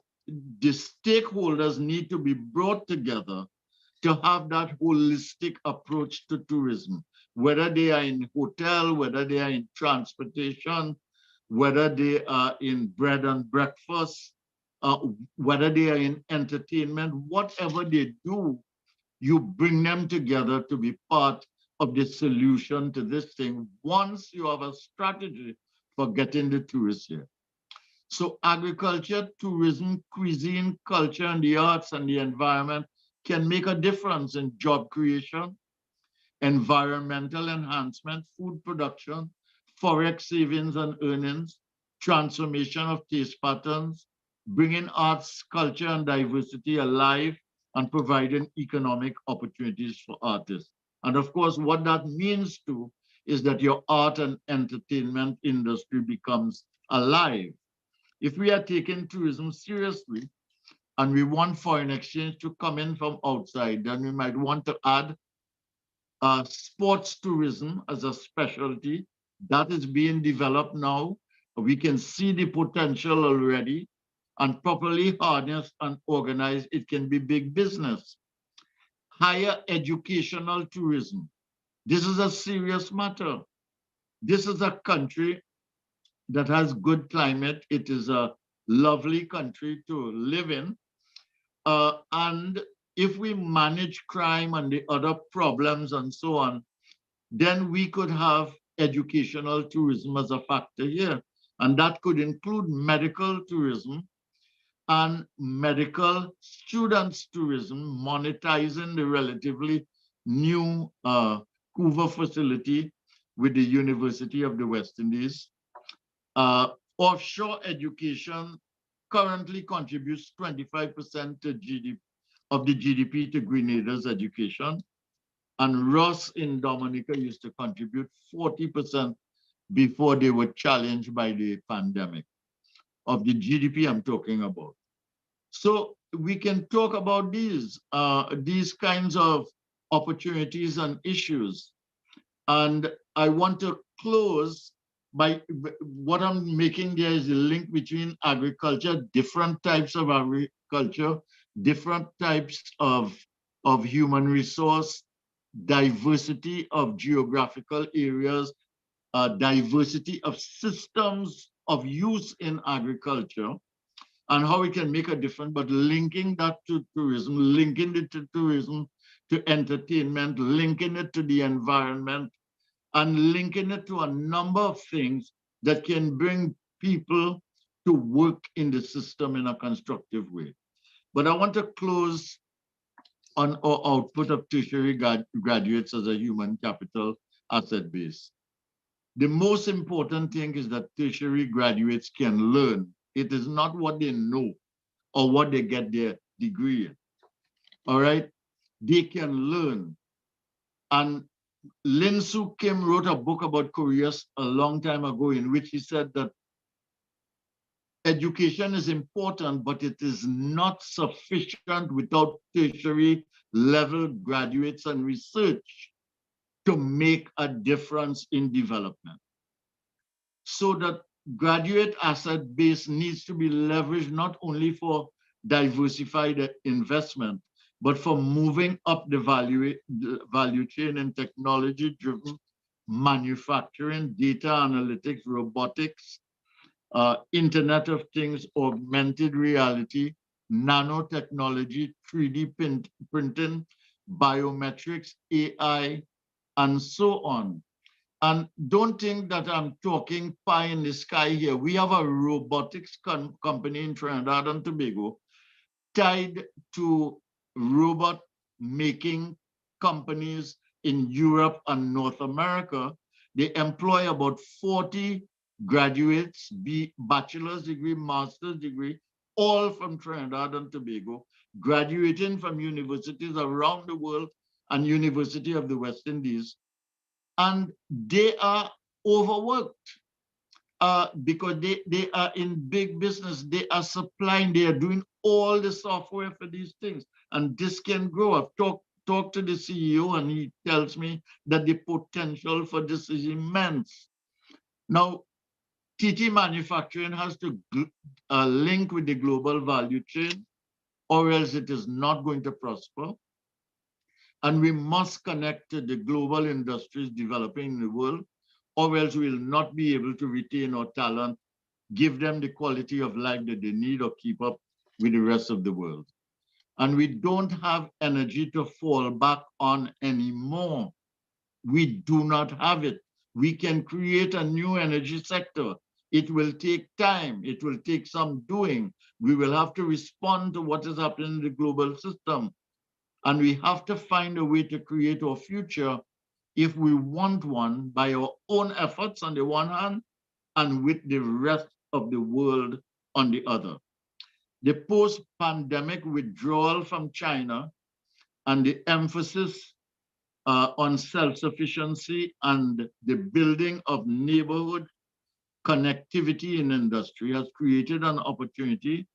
stakeholders need to be brought together to have that holistic approach to tourism, whether they are in hotel, whether they are in transportation, whether they are in bread and breakfast, whether they are in entertainment, whatever they do, you bring them together to be part of the solution to this thing once you have a strategy for getting the tourists here. So agriculture, tourism, cuisine, culture, and the arts and the environment can make a difference in job creation, environmental enhancement, food production, forex savings and earnings, transformation of taste patterns, bringing arts, culture, and diversity alive, and providing economic opportunities for artists. And of course, what that means too is that your art and entertainment industry becomes alive. If we are taking tourism seriously and we want foreign exchange to come in from outside, then we might want to add sports tourism as a specialty. That is being developed now. We can see the potential already, and properly harnessed and organized, it can be big business. Higher educational tourism. This is a serious matter. This is a country that has good climate. It is a lovely country to live in. And if we manage crime and the other problems and so on, then we could have educational tourism as a factor here. And that could include medical tourism and medical students tourism, monetizing the relatively new Hoover facility with the University of the West Indies. Offshore education currently contributes 25% to GDP, of the GDP to Grenada's education. And Ross in Dominica used to contribute 40% before they were challenged by the pandemic, of the GDP I'm talking about. So we can talk about these kinds of opportunities and issues. And I want to close by what I'm making there is a link between agriculture, different types of agriculture, different types of human resource, diversity of geographical areas, diversity of systems of use in agriculture, and how we can make a difference, but linking that to tourism, linking it to tourism, to entertainment, linking it to the environment, and linking it to a number of things that can bring people to work in the system in a constructive way. But I want to close on our output of tertiary graduates as a human capital asset base. The most important thing is that tertiary graduates can learn. It is not what they know or what they get their degree in. All right? They can learn. And Lin Soo Kim wrote a book about Korea a long time ago in which he said that education is important, but it is not sufficient without tertiary level graduates and research to make a difference in development. So that graduate asset base needs to be leveraged not only for diversified investment, but for moving up the value chain in technology-driven manufacturing, data analytics, robotics, Internet of Things, augmented reality, nanotechnology, 3D printing, biometrics, AI, and so on. And don't think that I'm talking pie in the sky here. We have a robotics company in Trinidad and Tobago tied to robot making companies in Europe and North America. They employ about 40 graduates, bachelor's degree, master's degree, all from Trinidad and Tobago, graduating from universities around the world and University of the West Indies. And they are overworked because they are in big business. They are supplying, they are doing all the software for these things. And this can grow. I've talked to the CEO and he tells me that the potential for this is immense. Now, TT manufacturing has to link with the global value chain, or else it is not going to prosper. And we must connect to the global industries developing in the world, or else we will not be able to retain our talent, give them the quality of life that they need, or keep up with the rest of the world. And we don't have energy to fall back on anymore. We do not have it. We can create a new energy sector. It will take time. It will take some doing. We will have to respond to what is happening in the global system. And we have to find a way to create our future if we want one by our own efforts on the one hand and with the rest of the world on the other. The post-pandemic withdrawal from China and the emphasis on self-sufficiency and the building of neighborhood connectivity in industry has created an opportunity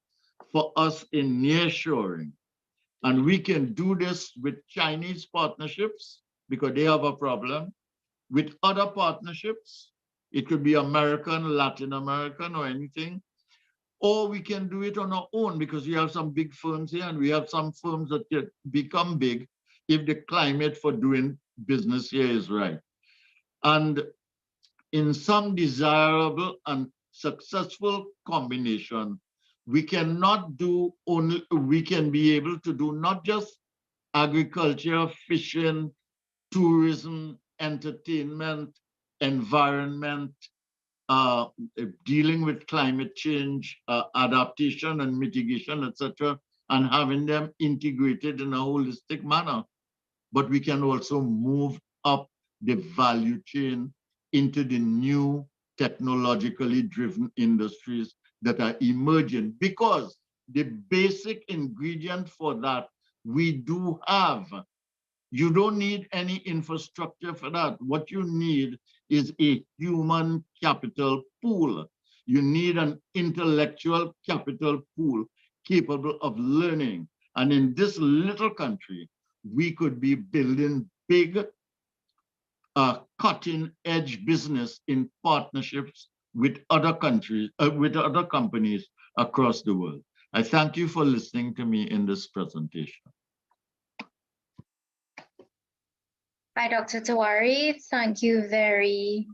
for us in nearshoring. And we can do this with Chinese partnerships because they have a problem, with other partnerships. It could be American, Latin American, or anything. Or we can do it on our own because we have some big firms here and we have some firms that can become big if the climate for doing business here is right. And in some desirable and successful combination, we cannot do only, we can be able to do not just agriculture, fishing, tourism, entertainment, environment, dealing with climate change, adaptation and mitigation, etc., and having them integrated in a holistic manner. But we can also move up the value chain into the new technologically driven industries that are emerging, because the basic ingredient for that we do have. You don't need any infrastructure for that. What you need is a human capital pool. You need an intellectual capital pool capable of learning. And in this little country, we could be building big cutting edge business in partnerships with other countries, with other companies across the world. I thank you for listening to me in this presentation. Hi, Dr. Tawari. Thank you very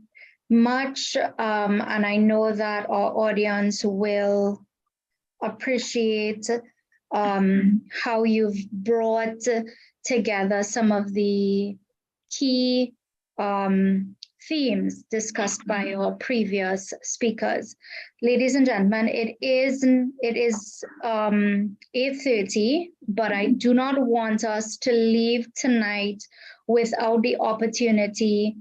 much. And I know that our audience will appreciate how you've brought together some of the key themes discussed by our previous speakers. Ladies and gentlemen, it is 8:30, but I do not want us to leave tonight without the opportunity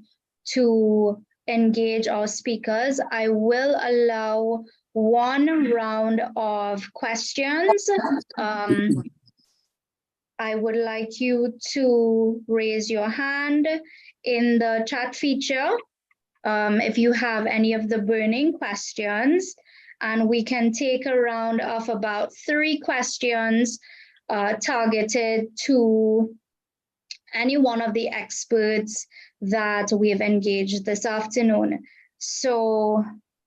to engage our speakers. I will allow one round of questions. I would like you to raise your hand in the chat feature if you have any of the burning questions, and we can take a round of about 3 questions targeted to any one of the experts that we have engaged this afternoon. So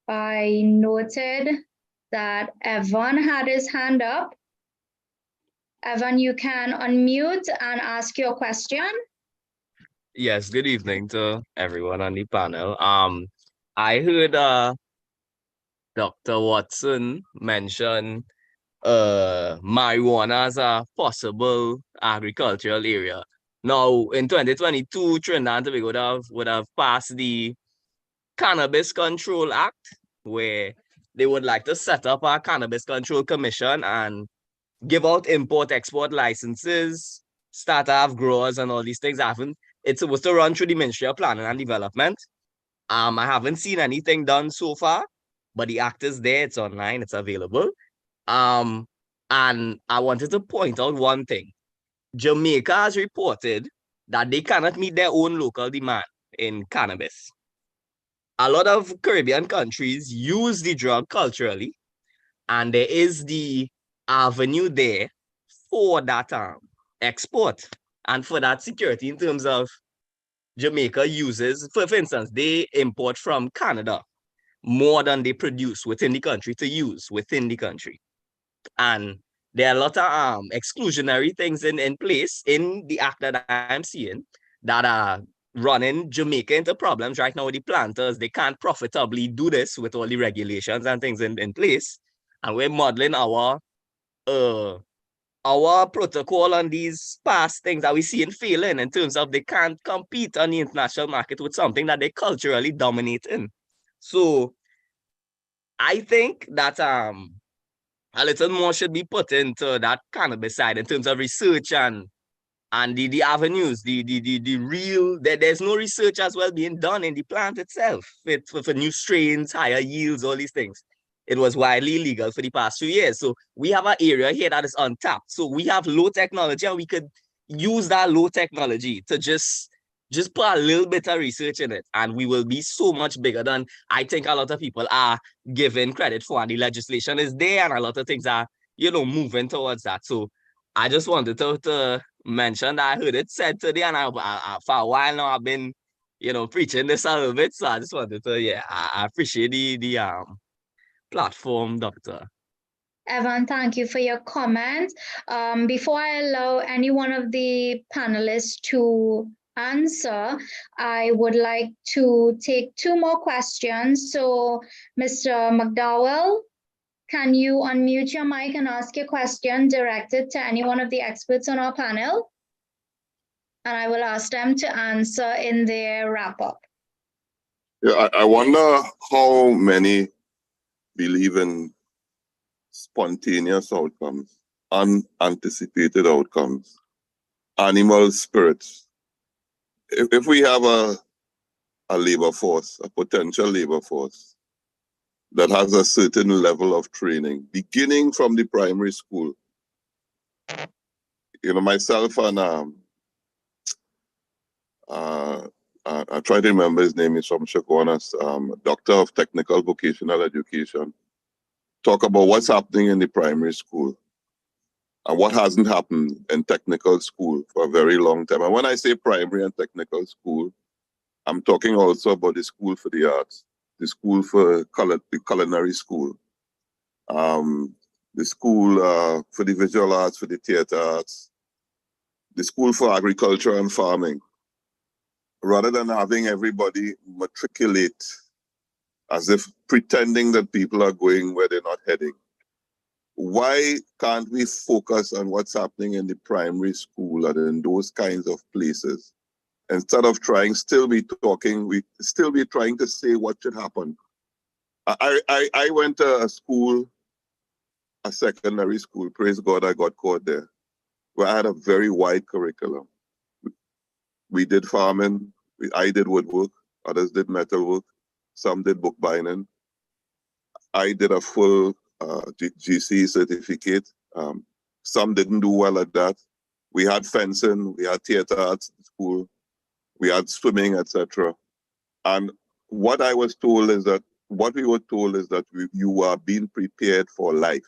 I noted that Evan had his hand up. Evan, you can unmute and ask your question. Yes, good evening to everyone on the panel. I heard Dr. Watson mention marijuana as a possible agricultural area. Now, in 2022, Trinidad and Tobago would have passed the Cannabis Control Act, where they would like to set up a Cannabis Control Commission and give out import-export licenses, start to have growers and all these things. It's supposed to run through the Ministry of Planning and Development. I haven't seen anything done so far, but the act is there, it's online, it's available. And I wanted to point out one thing. Jamaica has reported that they cannot meet their own local demand in cannabis. A lot of Caribbean countries use the drug culturally, and there is the avenue there for that export and for that security in terms of Jamaica uses, for instance, they import from Canada more than they produce within the country to use within the country. And there are a lot of exclusionary things in place in the act that I'm seeing that are running Jamaica into problems right now with the planters. They can't profitably do this with all the regulations and things in place. And we're modeling our protocol on these past things that we see in failing in terms of they can't compete on the international market with something that they culturally dominate in. So I think that a little more should be put into that cannabis side in terms of research and the avenues, the real, there's no research as well being done in the plant itself for new strains, higher yields, all these things. It was widely illegal for the past few years. So we have an area here that is untapped. So we have low technology and we could use that low technology to just put a little bit of research in it. And we will be so much bigger than I think a lot of people are given credit for. And the legislation is there and a lot of things are, moving towards that. So I just wanted to mention that I heard it said today, and I for a while now I've been, preaching this a little bit. So I just wanted to, I appreciate the platform, Doctor. Evan, thank you for your comment. Before I allow any one of the panelists to answer, I would like to take 2 more questions. So, Mr. McDowell, can you unmute your mic and ask your question directed to any one of the experts on our panel? and I will ask them to answer in their wrap-up. Yeah, I wonder how many believe in spontaneous outcomes, unanticipated outcomes, animal spirits. If we have a labor force, a potential labor force that has a certain level of training, beginning from the primary school, you know, myself and I try to remember his name, he's from Chaguanas, Doctor of Technical Vocational Education, talk about what's happening in the primary school and what hasn't happened in technical school for a very long time. And when I say primary and technical school, I'm talking also about the school for the arts, the school for the culinary school, the school for the visual arts, for the theater arts, the school for agriculture and farming. Rather than having everybody matriculate as if pretending that people are going where they're not heading. Why can't we focus on what's happening in the primary school and in those kinds of places? Instead of still be trying to say what should happen. I went to a school, a secondary school, praise God, I got caught there, where I had a very wide curriculum. We did farming, I did woodwork, others did metalwork, some did bookbinding. I did a full GC certificate. Some didn't do well at that. We had fencing, we had theater arts school, we had swimming, etc. And what we were told is that you are being prepared for life.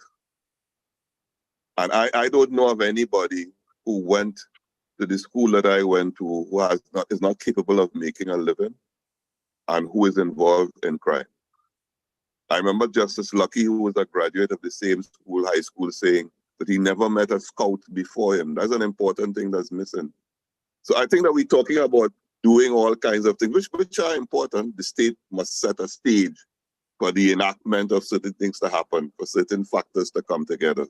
And I don't know of anybody who went to the school that I went to who is not capable of making a living and who is involved in crime. I remember Justice Lucky, who was a graduate of the same school, high school, saying that he never met a scout before him. That's an important thing that's missing. So I think that we're talking about doing all kinds of things, which are important. The state must set a stage for the enactment of certain things to happen, for certain factors to come together.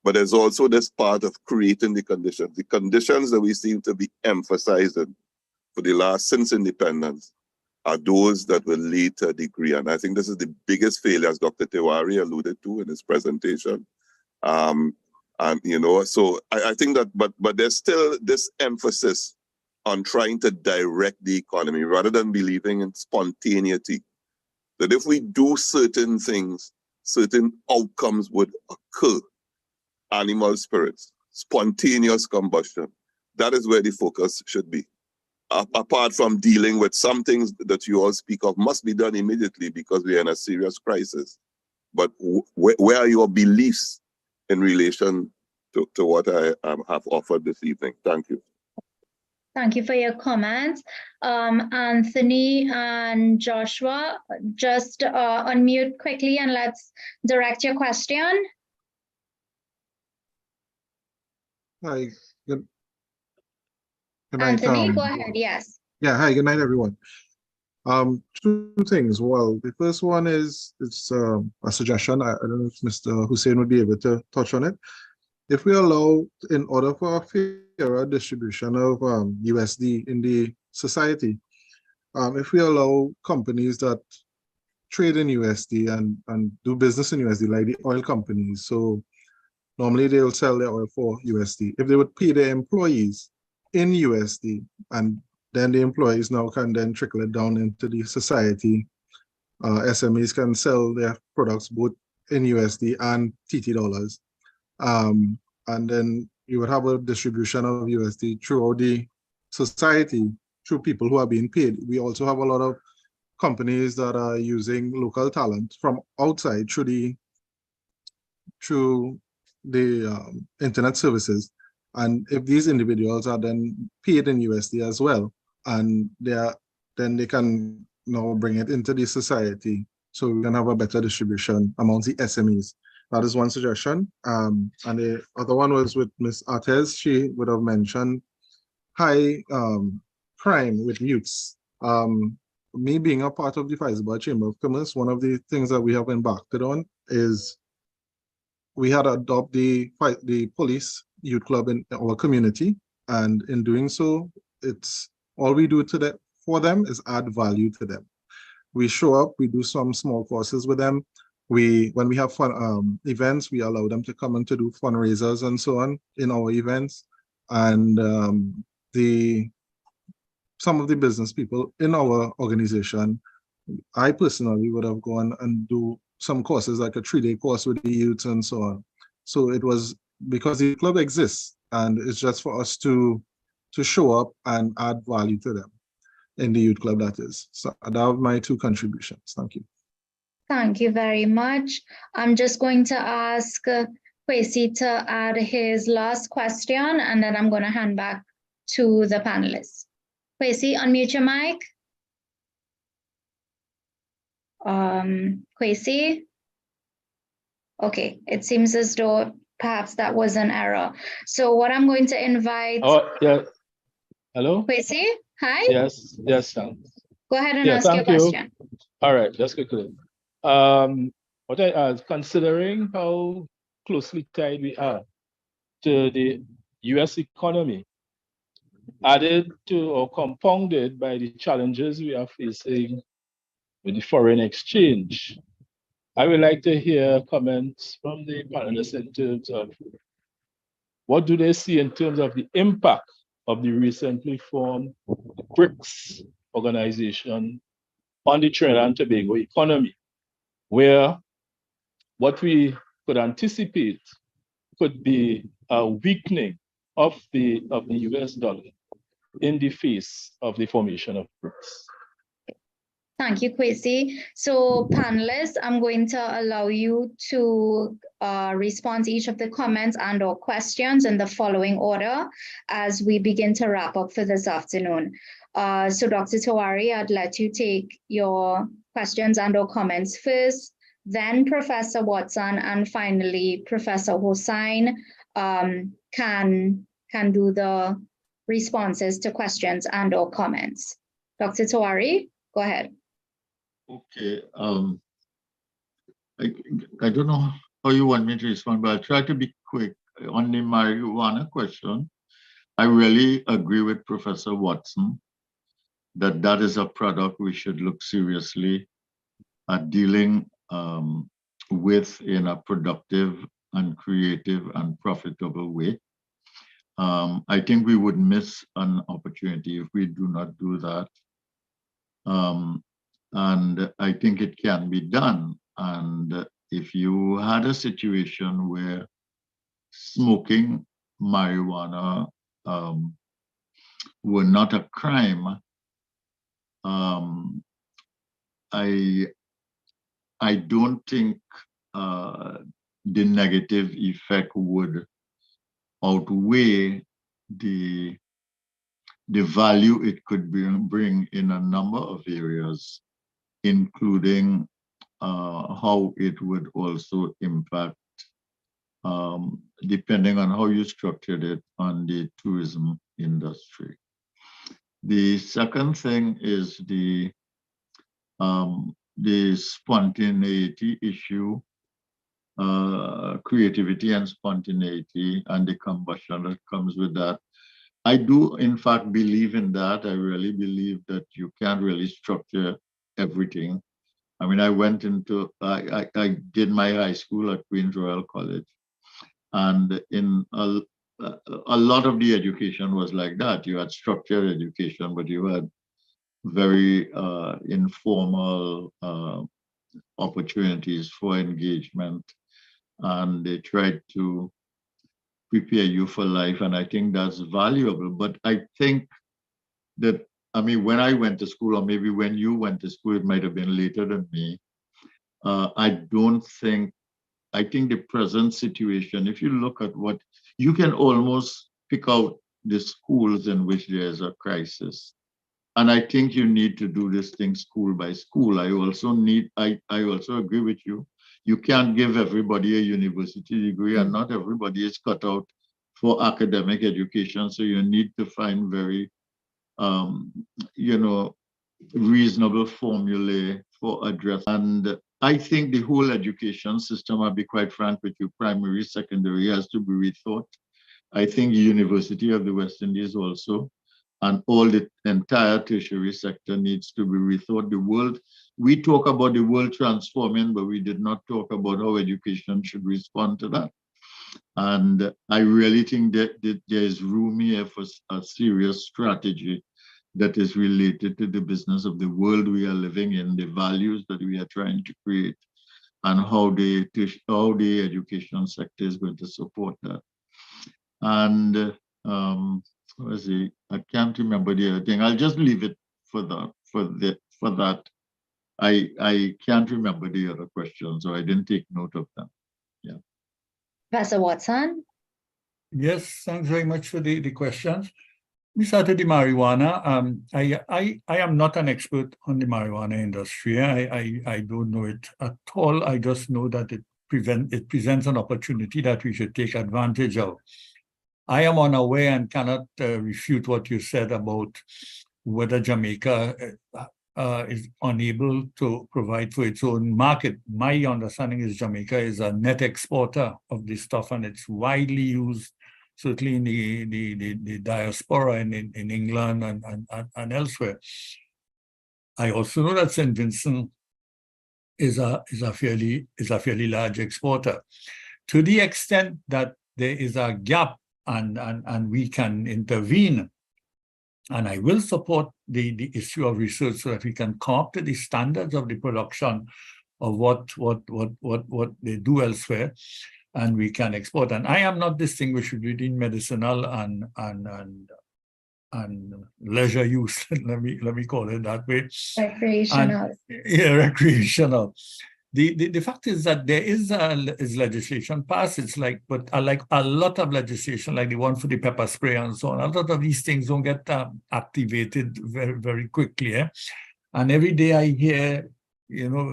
But there's also this part of creating the conditions that we seem to be emphasizing for the last, since independence, are those that will lead to a degree. And I think this is the biggest failure, as Dr. Tewari alluded to in his presentation. And, you know, so I think that, but there's still this emphasis on trying to direct the economy rather than believing in spontaneity. That if we do certain things, certain outcomes would occur. Animal spirits, spontaneous combustion. That is where the focus should be. Apart from dealing with some things that you all speak of must be done immediately because we are in a serious crisis. But where are your beliefs in relation to what I have offered this evening? Thank you. Thank you for your comments. Anthony and Joshua, just unmute quickly and let's direct your question. Hi, good night. Anthony, go ahead, yes. Yeah, hi, good night, everyone. Two things. Well, the first one is it's a suggestion. I don't know if Mr. Hussein would be able to touch on it. If we allow, in order for a fairer distribution of USD in the society, if we allow companies that trade in USD and do business in USD, like the oil companies, so normally they'll sell their oil for USD. If they would pay their employees in USD, and then the employees now can then trickle it down into the society, SMEs can sell their products both in USD and TT dollars. And then you would have a distribution of USD throughout the society through people who are being paid. We also have a lot of companies that are using local talent from outside through the internet services, and if these individuals are then paid in USD as well, and then they can now bring it into the society, so we can have a better distribution amongst the SMEs. That is one suggestion. And the other one was with Ms. Artez. She would have mentioned high crime with youths. Me being a part of the Faisal Chamber of Commerce, one of the things that we have embarked on is we had adopted the police youth club in our community, And in doing so, it's all we do to them for them is add value to them. We show up, we do some small courses with them. When we have fun events, we allow them to come and to do fundraisers and so on in our events. And some of the business people in our organization, I personally would have gone and do some courses, like a 3-day course with the youths and so on. So it was because the club exists, and it's just for us to show up and add value to them in the youth club, that is. So that are my 2 contributions. Thank you. Thank you very much. I'm just going to ask Kwesi to add his last question, and then I'm going to hand back to the panelists. Kwesi, unmute your mic. Kwesi? Okay, it seems as though perhaps that was an error. So what I'm going to invite... Oh, yeah. Hello? Kwesi, hi? Yes, yes. Go ahead and Yeah, ask your thank you. question. All right, just quickly. What I ask, considering how closely tied we are to the US economy, added to or compounded by the challenges we are facing with the foreign exchange, I would like to hear comments from the panelists in terms of what do they see in terms of the impact of the recently formed BRICS organization on the Trinidad and Tobago economy, where what we could anticipate could be a weakening of the US dollar in the face of the formation of BRICS. Thank you, Kwesi. So panelists, I'm going to allow you to respond to each of the comments and or questions in the following order as we begin to wrap up for this afternoon. So Dr. Tawari, I'd let you take your questions and or comments first, then Professor Watson, and finally Professor Hossain can do the responses to questions and or comments. Dr. Tawari, go ahead. Okay. I don't know how you want me to respond, but I'll try to be quick. On the marijuana question, I really agree with Professor Watson that that is a product we should look seriously at dealing with in a productive and creative and profitable way. I think we would miss an opportunity if we do not do that. And I think it can be done. And if you had a situation where smoking marijuana were not a crime, I don't think the negative effect would outweigh the value it could bring in a number of areas, including how it would also impact, depending on how you structured it, on the tourism industry. The second thing is the spontaneity issue, creativity and spontaneity, and the combustion that comes with that. I do, in fact, believe in that. I really believe that you can't really structure everything. I mean, I did my high school at Queen's Royal College, and in a lot of the education was like that. You had structured education, but you had very informal opportunities for engagement, and they tried to prepare you for life, and I think that's valuable. But I think that, I mean, when I went to school, or maybe when you went to school, it might have been later than me. I think the present situation, if you look at what, you can almost pick out the schools in which there's a crisis. And I think you need to do this thing school by school. I also agree with you. You can't give everybody a university degree, and not everybody is cut out for academic education. So you need to find very, reasonable formulae for address. And I think the whole education system, I'll be quite frank with you, primary, secondary, has to be rethought. I think University of the West Indies also, and all the entire tertiary sector needs to be rethought. The world, we talk about the world transforming, but we did not talk about how education should respond to that. And I really think that there is room here for a serious strategy that is related to the business of the world we are living in, the values that we are trying to create, and how the education sector is going to support that. And let's see, I can't remember the other thing. I'll just leave it for that. For that, I can't remember the other questions, so I didn't take note of them. Yeah. Professor Watson? Yes, thanks very much for the questions. We started the marijuana. I am not an expert on the marijuana industry. I don't know it at all. I just know that it presents an opportunity that we should take advantage of. I am unaware and cannot refute what you said about whether Jamaica is unable to provide for its own market. My understanding is Jamaica is a net exporter of this stuff, and it's widely used, certainly in the diaspora and in England and elsewhere. I also know that St. Vincent is a fairly large exporter. To the extent that there is a gap and we can intervene, and I will support the issue of research so that we can come up to the standards of the production of what they do elsewhere, and we can export. And I am not distinguishing between medicinal and leisure use. let me call it that way. Recreational. Yeah, recreational. The fact is that there is legislation passed. It's like, but like a lot of legislation, like the one for the pepper spray and so on, a lot of these things don't get activated very, very quickly. And every day I hear,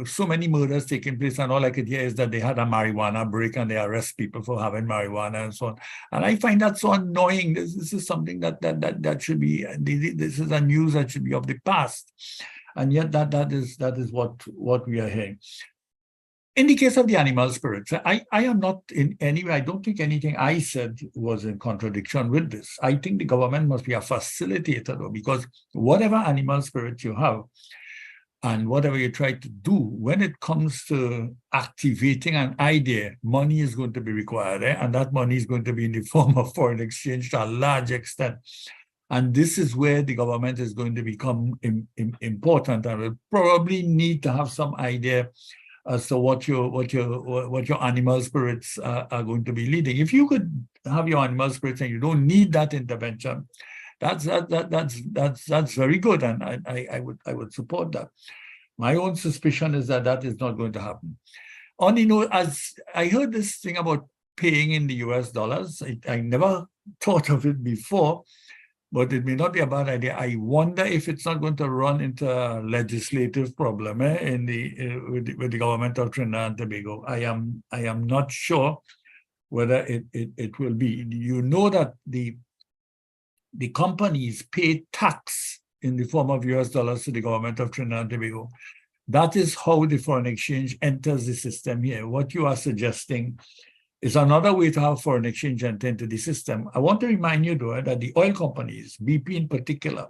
so many murders taking place, and all I could hear is that they had a marijuana break and they arrest people for having marijuana and so on. And I find that so annoying. This is something that should be, this is a news that should be of the past. And yet that is what we are hearing. In the case of the animal spirits, I am not in any way, I don't think anything I said was in contradiction with this. I think the government must be a facilitator, though, because whatever animal spirits you have and whatever you try to do, when it comes to activating an idea, money is going to be required, and that money is going to be in the form of foreign exchange to a large extent. And this is where the government is going to become important, and will probably need to have some idea as to what your animal spirits are going to be leading. If you could have your animal spirits and you don't need that intervention, that's very good, and I would support that. My own suspicion is that is not going to happen. As I heard this thing about paying in the US dollars, I never thought of it before, but it may not be a bad idea. I wonder if it's not going to run into a legislative problem with the government of Trinidad and Tobago. I am not sure whether it will be. You know that the companies pay tax in the form of US dollars to the government of Trinidad and Tobago. That is how the foreign exchange enters the system here. What you are suggesting is another way to have foreign exchange enter into the system. I want to remind you, though, that the oil companies, BP in particular,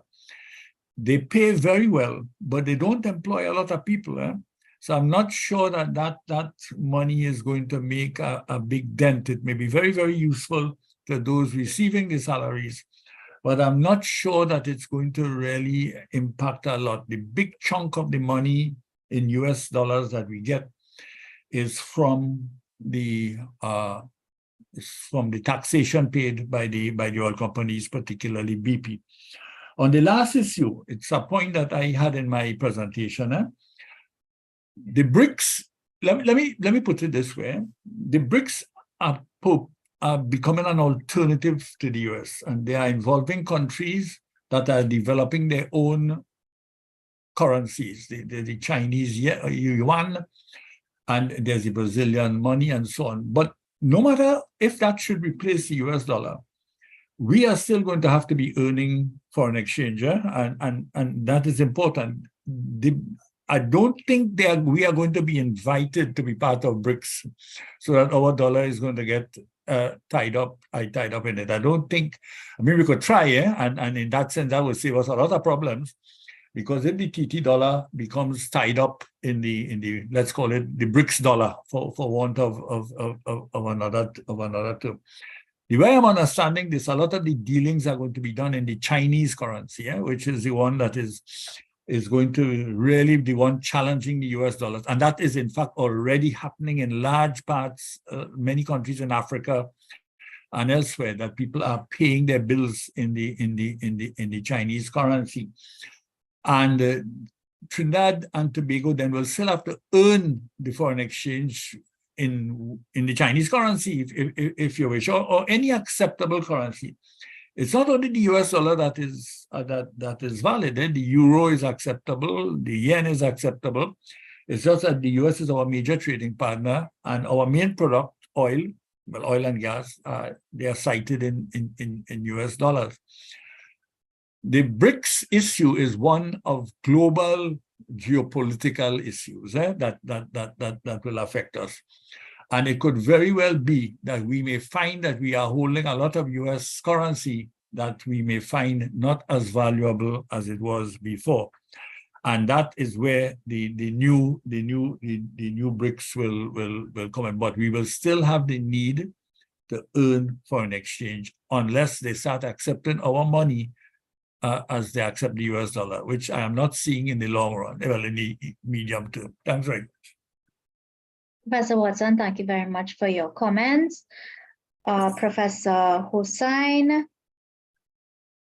they pay very well, but they don't employ a lot of people. So I'm not sure that money is going to make a big dent. It may be very, very useful to those receiving the salaries, but I'm not sure that it's going to really impact a lot. The big chunk of the money in US dollars that we get is from the taxation paid by the oil companies, particularly BP. On the last issue, it's a point that I had in my presentation. The BRICS, let me put it this way: the BRICS are becoming an alternative to the US, and they are involving countries that are developing their own currencies. The Chinese yuan, and there's the Brazilian money and so on. But no matter if that should replace the US dollar, we are still going to have to be earning foreign exchange, and that is important. I don't think we are going to be invited to be part of BRICS so that our dollar is going to get tied up in it. I don't think, I mean, we could try, and in that sense, that would save us a lot of problems, because if the TT dollar becomes tied up in the let's call it the BRICS dollar, for want of another term. The way I'm understanding this, a lot of the dealings are going to be done in the Chinese currency, which is the one that is going to really be the one challenging the US dollars. And that is in fact already happening in large parts, many countries in Africa and elsewhere, that people are paying their bills in the Chinese currency. And Trinidad and Tobago then will still have to earn the foreign exchange in the Chinese currency, if you wish, or any acceptable currency. It's not only the US dollar that is valid. The euro is acceptable, the yen is acceptable. It's just that the US is our major trading partner, and our main product, oil and gas, they are cited in US dollars. The BRICS issue is one of global geopolitical issues that will affect us. And it could very well be that we may find that we are holding a lot of US currency that we may find not as valuable as it was before. And that is where the new BRICS will come in. But we will still have the need to earn foreign exchange unless they start accepting our money as they accept the US dollar, which I am not seeing in the long run, well, in the medium term. Thanks very much. Professor Watson, thank you very much for your comments. Professor Hossain.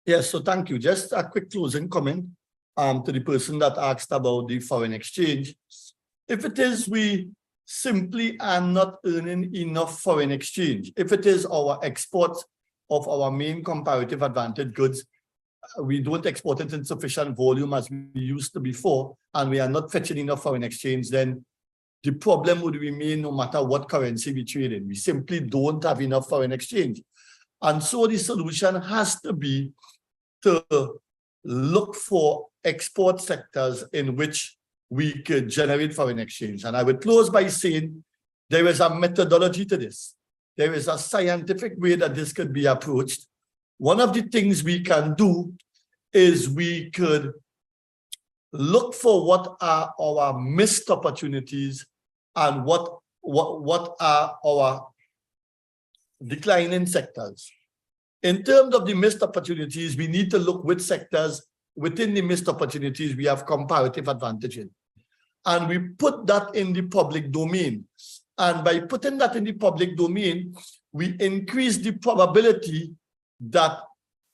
Yes, so thank you. Just a quick closing comment to the person that asked about the foreign exchange. If it is we simply are not earning enough foreign exchange, if it is our export of our main comparative advantage goods, we don't export it in sufficient volume as we used to before, and we are not fetching enough foreign exchange, then the problem would remain no matter what currency we trade in. We simply don't have enough foreign exchange. And so the solution has to be to look for export sectors in which we could generate foreign exchange. And I would close by saying there is a methodology to this. There is a scientific way that this could be approached. One of the things we can do is we could look for what are our missed opportunities and what are our declining sectors. In terms of the missed opportunities, we need to look which sectors within the missed opportunities we have comparative advantage in. And we put that in the public domain. And by putting that in the public domain, we increase the probability that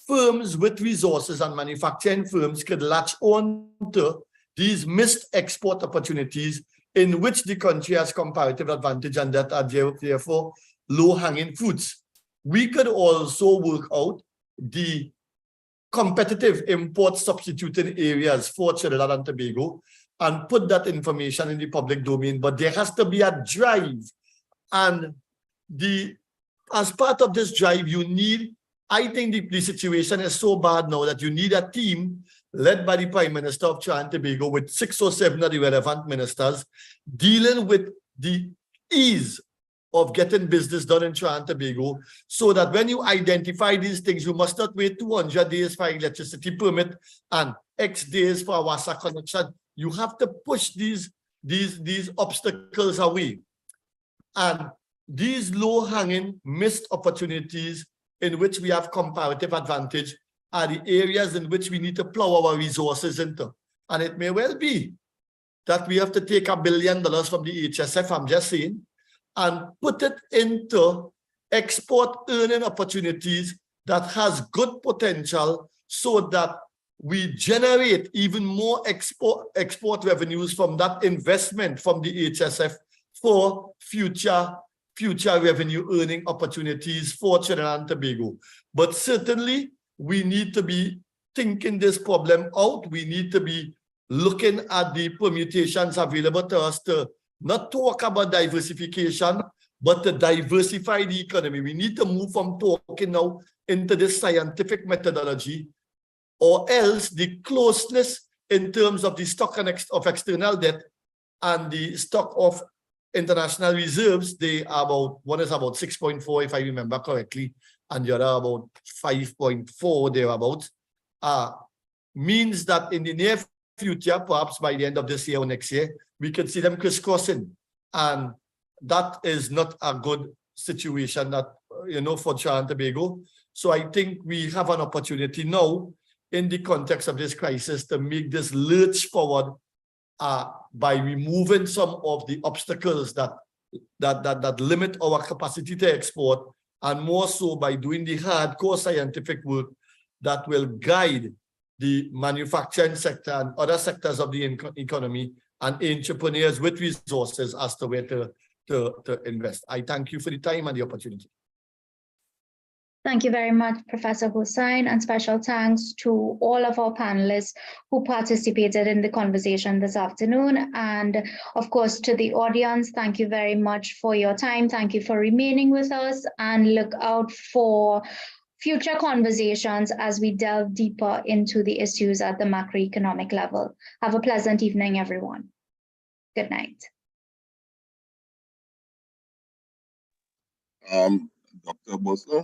firms with resources and manufacturing firms could latch on to these missed export opportunities in which the country has comparative advantage and that are therefore low-hanging fruits. We could also work out the competitive import substituting areas for Trinidad and Tobago and put that information in the public domain, but there has to be a drive. And as part of this drive, you need, I think the situation is so bad now that you need a team led by the Prime Minister of Trinidad and Tobago with 6 or 7 of the relevant ministers dealing with the ease of getting business done in Trinidad and Tobago, so that when you identify these things, you must not wait 200 days for electricity permit and X days for a WASA connection. You have to push these obstacles away. And these low-hanging missed opportunities in which we have comparative advantage are the areas in which we need to plow our resources into. And it may well be that we have to take $1 billion from the HSF, I'm just saying, and put it into export earning opportunities that has good potential so that we generate even more export revenues from that investment from the HSF for future revenue earning opportunities for Trinidad and Tobago. But certainly we need to be thinking this problem out. We need to be looking at the permutations available to us to not talk about diversification, but to diversify the economy. We need to move from talking now into this scientific methodology, or else the closeness in terms of the stock of external debt and the stock of international reserves, they are about, one is about 6.4, if I remember correctly, and the other about 5.4 thereabouts, means that in the near future, perhaps by the end of this year or next year, we could see them crisscrossing. And that is not a good situation that, for Trinidad and Tobago. So I think we have an opportunity now in the context of this crisis to make this lurch forward by removing some of the obstacles that limit our capacity to export, and more so by doing the hardcore scientific work that will guide the manufacturing sector and other sectors of the economy and entrepreneurs with resources as to where to invest. I thank you for the time and the opportunity. Thank you very much, Professor Hussain, and special thanks to all of our panelists who participated in the conversation this afternoon. And of course, to the audience, thank you very much for your time. Thank you for remaining with us, and look out for future conversations as we delve deeper into the issues at the macroeconomic level. Have a pleasant evening, everyone. Good night. Dr. Bosler?